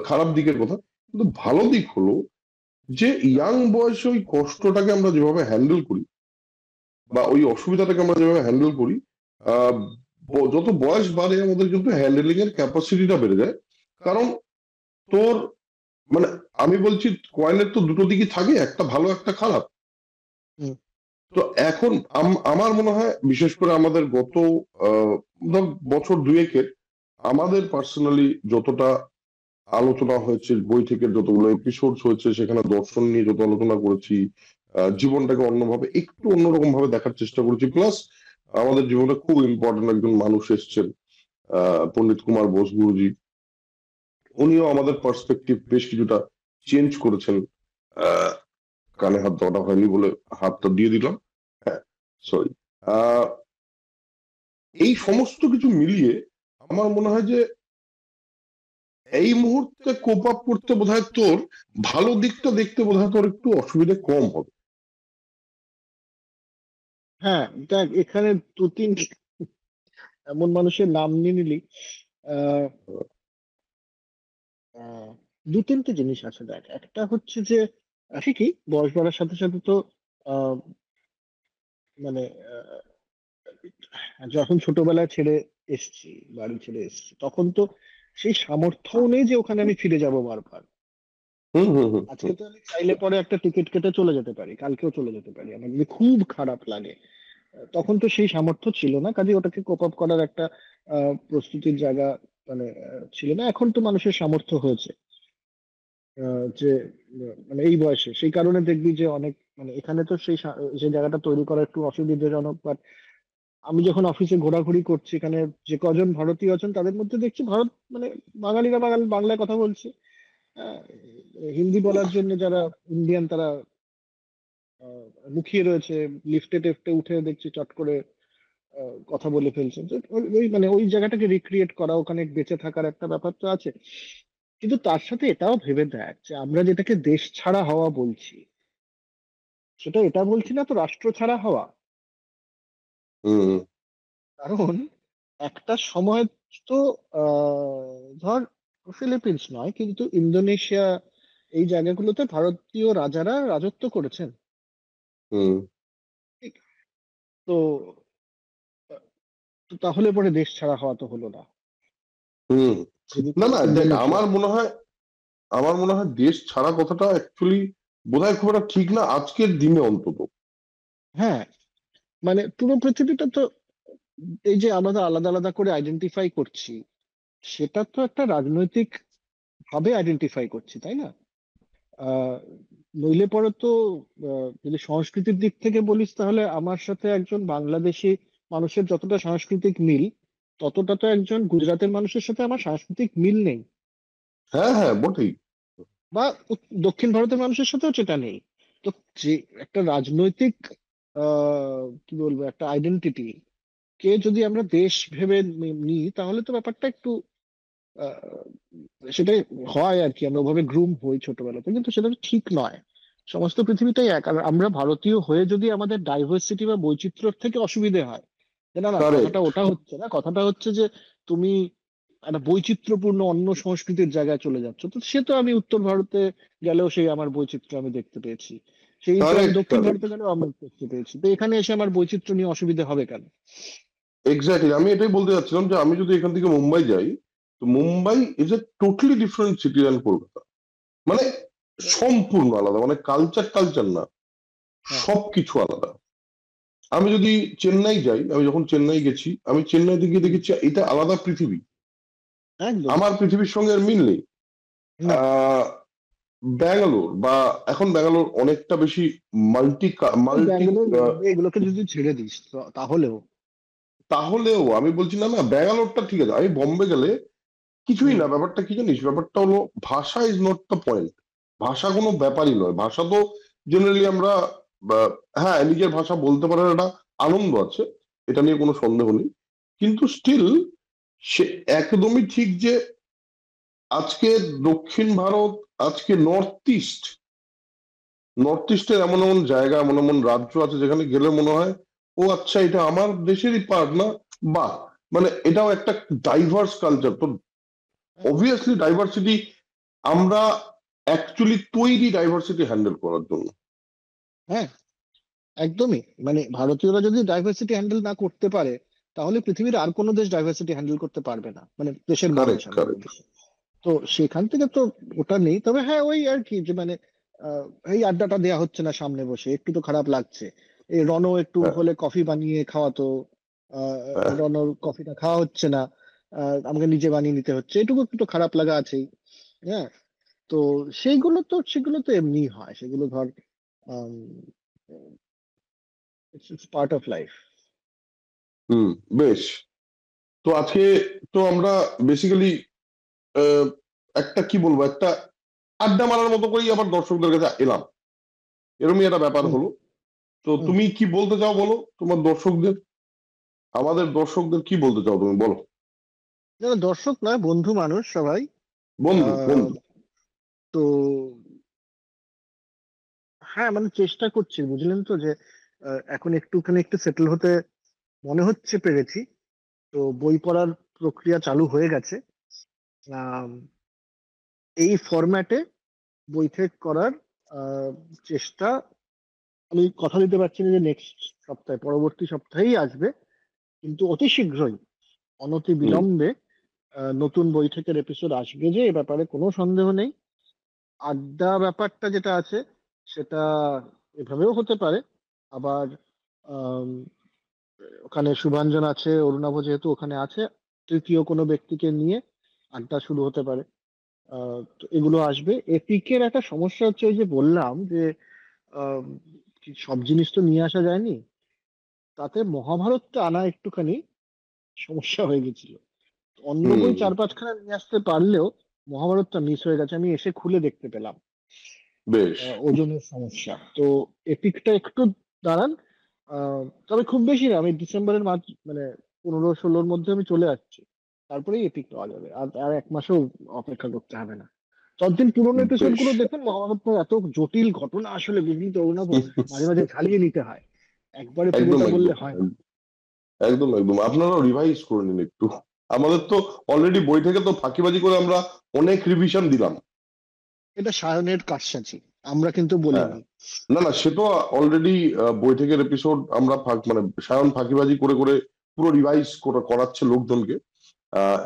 খারাপ দিকের কথা। কিন্তু ভালো দিক হলো যে ইয়াং বয়সে ওই কষ্টটাকে আমরা যেভাবে হ্যান্ডেল করি বা ওই অসুবিধাটাকে আমরা যেভাবে হ্যান্ডেল করি, আহ যত বয়স বাড়ে আমাদের কিন্তু হ্যান্ডেলিং এর ক্যাপাসিটিটা বেড়ে যায়। কারণ তোর মানে আমি বলছি কয়েনের তো দুটো দিকই থাকে, একটা ভালো একটা খারাপ। তো এখন আমার মনে হয় বিশেষ করে আমাদের গত আহ, ধর বছর দুয়েকের আমাদের পার্সোনালি যতটা আলোচনা হয়েছে, বই থেকে যতগুলো এপিসোড হয়েছে সেখানে দর্শন নিয়ে যত আলোচনা করেছি, জীবনটাকে অন্যভাবে একটু অন্যরকম ভাবে দেখার চেষ্টা করেছি। প্লাস আমাদের জীবনে খুব ইম্পর্টেন্ট একজন মানুষ এসেছেন, পণ্ডিত কুমার বোস গুরুজি। উনিও আমাদের পার্সপেক্টিভ বেশ কিছুটা চেঞ্জ করেছেন। আহ কানে হাত দেওয়াটা হয়নি বলে হাতটা দিয়ে দিলাম। হ্যাঁ, সরি। আহ এই সমস্ত কিছু মিলিয়ে আমার মনে হয় যে এই মুহূর্তে কোপ আপ করতে বোধহয় তোর ভালো দিকটা দেখতে বোধহয় তোর একটু অসুবিধা কম হবে। হ্যাঁ, দেখ এখানে দু তিন এমন মানুষের নাম নিয়ে নিলি। আহ আহ, দু তিনটে জিনিস আছে, দেখ একটা হচ্ছে যে ঠিকই বয়স বাড়ার সাথে সাথে তো আহ, মানে যখন ছোটবেলায় ছেড়ে এসছি, বাড়ি ছেড়ে এসছি, তখন তো সেই সামর্থ্যও নেই যে ওখানে আমি ফিরে যাব বারবার। হুম হুম হুম আজকে হুম তো আমি চাইলে পরে একটা টিকিট কেটে চলে যেতে পারি, কালকেও চলে যেতে পারি, আমার যদি খুব খারাপ লাগে। তখন তো সেই সামর্থ্য ছিল না, কাজে ওটাকে কোপ আপ করার একটা প্রস্তুতির জায়গা মানে ছিল না। এখন তো মানুষের সামর্থ্য হয়েছে, যে মানে এই বয়সে সেই কারণে দেখবি যে অনেক মানে এখানে তো সেই জায়গাটা তৈরি করা একটু অসুবিধাজনক। বাট আমি যখন অফিসে ঘোরাঘুরি করছি, এখানে যে কজন ভারতীয় আছেন তাদের মধ্যে দেখছি ভারত মানে বাঙালিরা বাংলায় কথা বলছে। আহ, হিন্দি বলার জন্য যারা ইন্ডিয়ান তারা আহ, মুখিয়ে রয়েছে, লিফটে টেফটে উঠে দেখছি চট করে কথা বলে ফেলছেন। তো ওই মানে ওই জায়গাটাকে রিক্রিয়েট করা, ওখানে বেঁচে থাকার একটা ব্যাপার তো আছে। কিন্তু তার সাথে এটাও ভেবে দেখ যে আমরা যেটাকে দেশ ছাড়া হওয়া বলছি, সেটা এটা বলছি না তো রাষ্ট্র ছাড়া হওয়া। হুম কারণ একটা সময় তো ধর ফিলিপিন্স নয় কিন্তু ইন্দোনেশিয়া, এই জায়গাগুলোতে ভারতীয় রাজারা রাজত্ব করেছেন। হুম ঠিক। তো তো তাহলে পরে দেশ ছাড়া হওয়া তো হলো না। হুম। যেদিকে না না, দেখ ইন্দোনেশিয়া। আমার মনে হয় দেশ ছাড়া কথাটা অ্যাকচুয়ালি বোধহয় খুব একটা ঠিক না আজকের দিনে অন্তত। হ্যাঁ, মানে পুরো পৃথিবীটা তো এই যে আমরা আলাদা আলাদা করে আইডেন্টিফাই করছি, সেটা তো একটা রাজনৈতিক ভাবে আইডেন্টিফাই করছি, তাই না? আহ নইলে পরে তো যদি সংস্কৃতির দিক থেকে বলিস, তাহলে আমার সাথে একজন বাংলাদেশি মানুষের যতটা সাংস্কৃতিক মিল, ততটা তো একজন গুজরাটের মানুষের সাথে আমার সাংস্কৃতিক মিল নেই। হ্যাঁ হ্যাঁ, বটেই। বা দক্ষিণ ভারতের মানুষের সাথেও সেটা নেই। তো যে একটা রাজনৈতিক কি বলবো একটা আইডেন্টিটি কে যদি আমরা দেশ ভেবে নিই, তাহলে তো ব্যাপারটা একটু আহ, সেটাই হয় আর কি, আমরা ওভাবে গ্রুম হই ছোটবেলাতে, কিন্তু সেটা তো ঠিক নয়। সমস্ত পৃথিবীটাই এক, আর আমরা ভারতীয় হয়ে যদি আমাদের ডাইভার্সিটি বা বৈচিত্র্য থেকে অসুবিধে হয়, যে না না, কথাটা কারেক্ট। ওটা হচ্ছে না, কথাটা হচ্ছে যে তুমি একটা বৈচিত্র্যপূর্ণ অন্য সংস্কৃতির জায়গায় চলে যাচ্ছ, তো সে তো আমি উত্তর ভারতে গেলেও সেই আমার বৈচিত্র্য আমি দেখতে পেয়েছি, সেই তো আমি কারেক্ট, দক্ষিণ কারেক্ট, ভারতে গেলেও আমি দেখতে পেয়েছি, তো এখানে এসে আমার বৈচিত্র্য নিয়ে অসুবিধা হবে কেন? এক্স্যাক্টলি। আমি এটাই বলতে চাচ্ছিলাম যে আমি যদি এখান থেকে মুম্বাই যাই, তো Mumbai is a totally different city than Kolkata. মানে সম্পূর্ণ আলাদা, মানে কালচার কালচার না, হ্যাঁ, সবকিছু আলাদা। আমি যদি চেন্নাই যাই, আমি যখন চেন্নাই গেছি, আমি চেন্নাইতে গিয়ে হুম, দেখেছি এটা আলাদা পৃথিবী, একদম। আমার পৃথিবীর সঙ্গে আর মিল নেই। না, আহ ব্যাঙ্গালোর, বা এখন ব্যাঙ্গালোর অনেকটা বেশি মাল্টি তুই মাল্টি ব্যাঙ্গালোর বোম্বে এগুলোকে যদি ছেড়ে দিস তাহলেও। তাহলেও আমি বলছি না, না ব্যাঙ্গালোরটা ঠিক আছে, আমি বম্বে গেলে কিছুই হুম, না। ব্যাপারটা কি জানিস, ব্যাপারটা হলো ভাষা ইজ নট দ্য পয়েন্ট। ভাষা কোনো ব্যাপারই নয়। ভাষা তো জেনারেলি আমরা হ্যাঁ, নিজের ভাষা বলতে পারার একটা আনন্দ আছে, এটা নিয়ে কোনো সন্দেহ নেই। কিন্তু স্টিল সে একদমই ঠিক যে আজকে দক্ষিণ ভারত, আজকে নর্থ ইস্টের এমন এমন জায়গা, এমন এমন রাজ্য আছে যেখানে গেলে মনে হয় ও আচ্ছা, এটা আমার দেশেরই পার্ট না। বা মানে এটাও একটা ডাইভার্স কালচার তো। অবভিয়াসলি ডাইভার্সিটি, আমরা অ্যাকচুয়ালি তৈরি ডাইভার্সিটি হ্যান্ডেল করার জন্য। হ্যাঁ, একদমই। মানে ভারতীয়রা যদি ডাইভার্সিটি হ্যান্ডেল না করতে পারে, তাহলে পৃথিবীর আর কোনো দেশ ডাইভার্সিটি হ্যান্ডেল করতে পারবে না, মানে দেশের মানুষ কারেক্ট, আমি কারেক্ট। বলছি। তো সেখান থেকে তো ওটা নেই, তবে হ্যাঁ ওই আর কি যে মানে আহ, এই আড্ডাটা দেয়া হচ্ছে না সামনে বসে, একটু তো খারাপ লাগছে। এই রণ একটু হ্যাঁ, হলে কফি বানিয়ে খাওয়াতো, হ্যাঁ। রণর কফিটা খাওয়া হচ্ছে না, আমাকে নিজে বানিয়ে নিতে হচ্ছে, এটুকু একটু তো খারাপ লাগা আছেই। হ্যাঁ, তো সেগুলো তো এমনি হয়, সেগুলো ধর ইটস পার্ট অফ লাইফ। হুম, বেশ। তো আজকে তো আমরা বেসিক্যালি একটা কি বলবো, একটা আড্ডা মারার মতো করেই আবার দর্শকদের কাছে এলাম, এরকমই একটা ব্যাপার হুম, হলো। তো হুম। তুমি কি বলতে চাও বলো, তোমার দর্শকদের, আমাদের দর্শকদের কি বলতে চাও তুমি বলো। যারা দর্শক নয়, বন্ধু মানুষ সবাই। বন্ধু, আহ, বন্ধু। তো হ্যাঁ, মানে চেষ্টা করছি, বুঝলেন তো যে এখন একটুখানি একটু সেটেল হতে মনে হচ্ছে পেরেছি। তো বই পড়ার প্রক্রিয়া চালু হয়ে গেছে। আম, এই ফরম্যাটে বই থেকে করার আহ, চেষ্টা, আমি কথা দিতে পারছি না যে নেক্সট সপ্তাহে, পরবর্তী সপ্তাহেই আসবে, কিন্তু অতি শীঘ্রই, অনতি হুম, বিলম্বে নতুন বই থেকে এপিসোড আসবে, যে এ ব্যাপারে কোনো সন্দেহ নেই। আড্ডা ব্যাপারটা যেটা আছে, সেটা এভাবেও হতে পারে। আবার আম, ওখানে শুভাঞ্জন আছে, অরুণাভ যেহেতু ওখানে আছে, তৃতীয় কোনো ব্যক্তিকে নিয়ে আড্ডা শুরু হতে পারে। তো এগুলো আসবে। এপিকের একটা সমস্যা হচ্ছে, ওই যে বললাম যে আম, কি সব জিনিস তো নিয়ে আসা যায়নি, তাতে মহাভারতটা আনা একটুখানি সমস্যা হয়ে গেছিল। অন্য বই হুম। 4-5খানা নিয়ে আসতে পারলেও মহাভারতটা মিস হয়ে গেছে, আমি এসে খুলে দেখতে পেলাম। বেশ। ওজনের সমস্যা তো। এপিকটা একটু দাঁড়ান। তবে খুব বেশি না, আমি ডিসেম্বরের মাঝ মানে 15-16-র মধ্যে আমি চলে আসছি, তারপরেই এপিক পাওয়া যাবে, আর আর 1 মাসও অপেক্ষা করতে হবে না। ততদিন পুরোনো এপিসোড বেশ। গুলো দেখুন, মহাভারতের এত জটিল ঘটনা আসলে বুঝলি তো অরুণাভ, মাঝে মাঝে ঝালিয়ে নিতে হয়, একবারে একদম, পুরোটা বললে একদম, হয় না। একদম, একদম। আপনারাও রিভাইজ করে নিন একটু। আমাদের তো অলরেডি বই থেকে তো ফাঁকিবাজি করে আমরা অনেক রিভিশন দিলাম। এটা সায়নের কারসাজি, আমরা কিন্তু হ্যাঁ, বলিনি। না, না, সে তো অলরেডি বই থেকে এপিসোড আমরা মানে সায়ন ফাঁকিবাজি করে করে পুরো রিভাইজ করাচ্ছে লোকজনকে।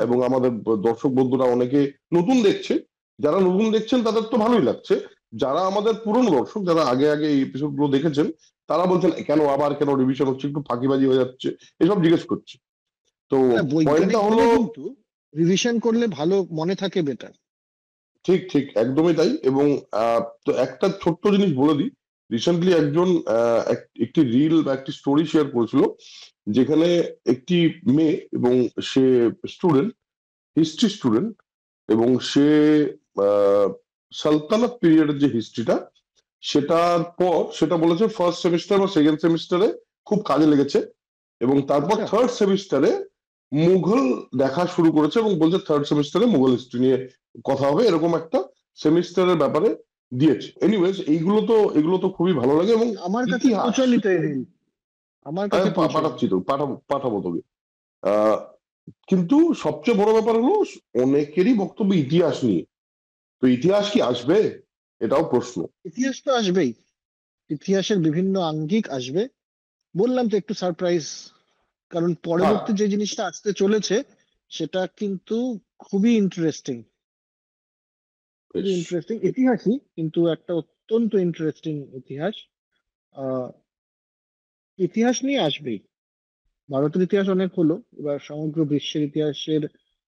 এবং আমাদের দর্শক বন্ধুরা অনেকে নতুন দেখছে। যারা নতুন দেখছেন তাদের তো ভালোই লাগছে। যারা আমাদের পুরনো দর্শক, যারা আগে আগে এই এপিসোড গুলো দেখেছেন, তারা বলছেন কেন আবার, কেন রিভিশন হচ্ছে, একটু ফাঁকিবাজি হয়ে যাচ্ছে, এসব জিজ্ঞেস করছে। তো না, পয়েন্টটা বৈজ্ঞানিক হলো, ভাবে কিন্তু রিভিশন করলে ভালো মনে থাকে, বেটার। ঠিক ঠিক একদমই তাই। এবং তো একটা ছোট্ট জিনিস বলে দিই, রিসেন্টলি একজন একটি রিল বা একটি স্টোরি শেয়ার করেছিল, যেখানে একটি মেয়ে, এবং সে স্টুডেন্ট, হিস্ট্রি স্টুডেন্ট, এবং সে আহ, সালতানাত পিরিয়ডের যে হিস্ট্রিটা, সেটার পর সেটা বলেছে ফার্স্ট সেমিস্টার বা সেকেন্ড সেমিস্টারে খুব কাজে লেগেছে, এবং তারপর আচ্ছা, থার্ড সেমিস্টারে মুঘল দেখা শুরু করেছে, এবং বলছে থার্ড সেমিস্টারে মুঘল হিস্ট্রি নিয়ে কথা হবে, এরকম একটা সেমিস্টারের ব্যাপারে দিয়েছে। এনিওয়েজ, এগুলো তো খুবই ভালো লাগে। এবং আমার কাছে ইতিহাস, পৌঁছয়নি তো এই রিল, আমার আমি কাছে পৌঁছয়নি। পাঠাচ্ছি তো, পাঠাবো পাঠাবো তোকে। আহ কিন্তু সবচেয়ে বড় ব্যাপার হলো অনেকেরই বক্তব্য ইতিহাস নিয়ে। তো ইতিহাস কি আসবে, এটাও প্রশ্ন। ইতিহাস তো আসবেই, ইতিহাসের বিভিন্ন আঙ্গিক আসবে। বললাম তো একটু সারপ্রাইজ, কারণ হ্যাঁ, পরবর্তী যে জিনিসটা আসতে চলেছে সেটা কিন্তু খুবই ইন্টারেস্টিং। বেশ। খুবই ইন্টারেস্টিং ইতিহাসই, কিন্তু একটা অত্যন্ত ইন্টারেস্টিং ইতিহাস। আহ ইতিহাস নিয়ে আসবেই। ভারতের ইতিহাস অনেক হলো, এবার সমগ্র বিশ্বের ইতিহাসের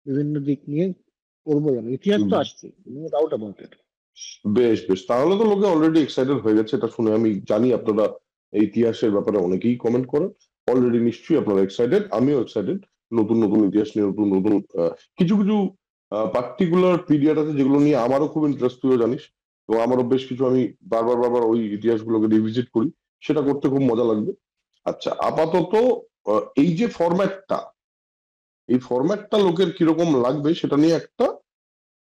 বিভিন্ন দিক নিয়ে করবো। যেন ইতিহাস তো আসছে, নো ডাউট অ্যাবাউট ইট। বেশ বেশ, তাহলে তো লোকে অলরেডি এক্সাইটেড হয়ে গেছে এটা শুনে। আমি জানি আপনারা এই ইতিহাসের ব্যাপারে অনেকেই কমেন্ট করেন অলরেডি, নিশ্চয়ই আপনারা এক্সাইটেড, আমিও এক্সাইটেড। নতুন নতুন ইতিহাস নিয়ে, নতুন নতুন কিছু কিছু পার্টিকুলার পিরিয়ড আছে যেগুলো নিয়ে আমারও খুব ইন্টারেস্ট, তুইও জানিস। তো আমারও বেশ কিছু, আমি বারবার বারবার ওই ইতিহাসগুলোকে রিভিজিট করি, সেটা করতে খুব মজা লাগবে। আচ্ছা, আপাতত এই যে ফরম্যাটটা, এই ফরম্যাটটা লোকের কিরকম লাগবে সেটা নিয়ে একটা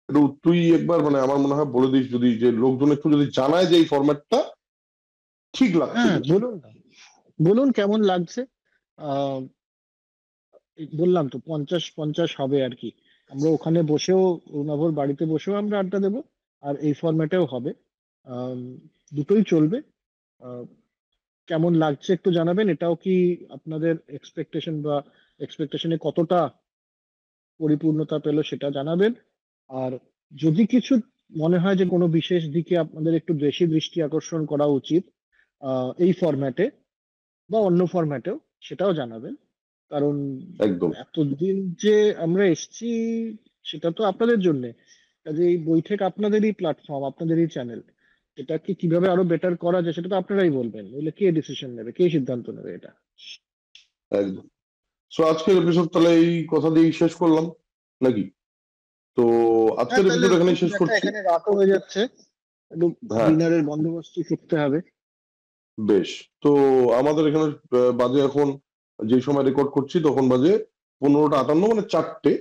একটু তুই একবার মানে আমার মনে হয় বলে দিস, যদি যে লোকজন একটু যদি জানায় যে এই ফরম্যাটটা ঠিক লাগছে হ্যাঁ, কিনা। বলুন না, বলুন কেমন লাগছে। আহ বললাম তো 50-50 হবে আর কি। আমরা ওখানে বসেও, অরুণাভর বাড়িতে বসেও আমরা আড্ডা দেবো, আর এই ফরম্যাটেও হবে। আম, দুটোই চলবে। আহ, কেমন লাগছে একটু জানাবেন। এটাও কি আপনাদের এক্সপেকটেশন বা এক্সপেকটেশনে কতটা পরিপূর্ণতা পেলো সেটা জানাবেন। আর যদি কিছু মনে হয় যে কোনো বিশেষ দিকে আপনাদের একটু বেশি দৃষ্টি আকর্ষণ করা উচিত এই ফরম্যাটে বা অন্য ফরম্যাটেও, সেটাও জানাবেন। কারণ একদম। এতদিন যে আমরা এসেছি সেটা তো আপনাদের জন্য। কাজে এই বৈঠক আপনাদেরই প্ল্যাটফর্ম, আপনাদেরই চ্যানেল। এটাকে কিভাবে আরো বেটার করা যায় সেটা তো আপনারাই বলবেন, নইলে কে ডিসিশন নেবে, কে সিদ্ধান্ত নেবে এটা। একদম। সো আজকের এপিসোড তাহলে এই কথা দিয়েই শেষ করলাম নাকি? তো হ্যাঁ, আজকের তাহলে এপিসোড এখানেই খুব শেষ দেখা, করছি। এখানে রাতও হয়ে যাচ্ছে, একটু হ্যাঁ, ডিনারের বন্দোবস্ত করতে হবে। বেশ। তো আমাদের এখানে বাজে এখন, যে সময় রেকর্ড করছি তখন বাজে 15টা 58, মানে 4টে।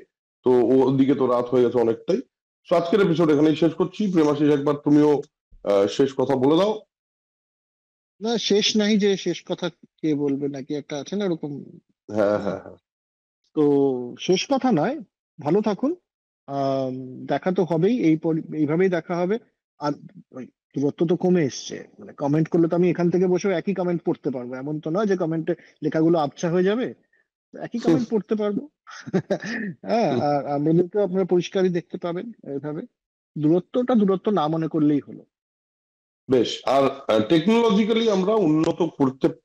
তো ওদিকে তো রাত হয়ে গেছে অনেকটাই। তো আজকের এপিসোড এখানেই শেষ করছি। প্রেমাশিস, একবার তুমিও শেষ কথা বলে দাও। না, শেষ নাই, যে শেষ কথা কে বলবে নাকি একটা আছে না এরকম। হ্যাঁ হ্যাঁ হ্যাঁ। তো শেষ কথা নয়, ভালো থাকুন। আম, দেখা তো হবেই, এইভাবেই দেখা হবে। আর ওই দূরত্ব তো কমে এসছে, মানে কমেন্ট করলে তো আমি এখান থেকে বসেও একই কমেন্ট পড়তে পারবো, এমন তো নয় যে কমেন্টে লেখাগুলো আবছা হয়ে যাবে। তো একই কমেন্ট পড়তে পারবো। হ্যাঁ, আর আমাদেরকেও আপনারা পরিষ্কারই দেখতে পাবেন এইভাবে। দূরত্বটা দূরত্ব না মনে করলেই হলো। বেশ। আর টেকনোলজিক্যালি আমরা উন্নত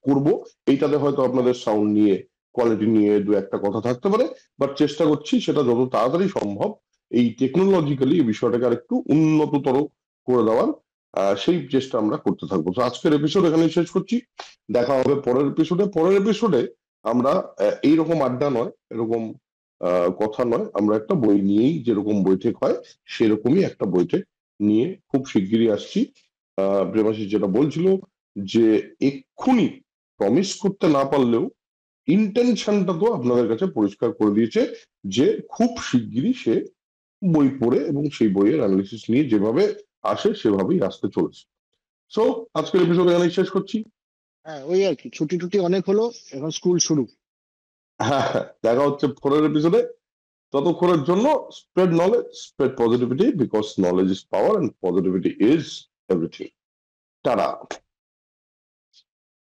করব, এইটাতে হয়তো আপনাদের সাউন্ড নিয়ে, কোয়ালিটি নিয়ে দু একটা কথা থাকতে পারে, বাট চেষ্টা করছি সেটা যত তাড়াতাড়ি সম্ভব এই টেকনোলজিক্যালি এই বিষয়টাকে আরেকটু উন্নততর করে দেওয়ার সেই চেষ্টা আমরা করতে থাকবো। তো আজকের এপিসোড এখানেই শেষ করছি। দেখা হবে পরের এপিসোডে। পরের এপিসোডে আমরা এইরকম আড্ডা নয়, এরকম কথা নয়, আমরা একটা বই নিয়েই, যেরকম বৈঠক হয় সেরকমই একটা বৈঠক নিয়ে খুব শিগগিরই আসছি। প্রেমাশিস যেটা বলছিল যে এক্ষুনি প্রমিস করতে না পারলেও ইন্টেনশনটা তো আপনাদের কাছে পরিষ্কার করে দিয়েছে যে খুব শিগগিরই সে বই পড়ে এবং সেই বইয়ের অ্যানালিসিস নিয়ে যেভাবে আসে সেভাবেই আসতে চলেছে। সো আজকের এপিসোড এখানেই শেষ করছি। হ্যাঁ, ওই আর কি, ছুটি টুটি অনেক হলো, এখন স্কুল শুরু। হ্যাঁ হ্যাঁ, দেখা হচ্ছে পরের এপিসোডে। ততক্ষণের জন্য spread knowledge, spread positivity, because knowledge is power and positivity is everything. Tata.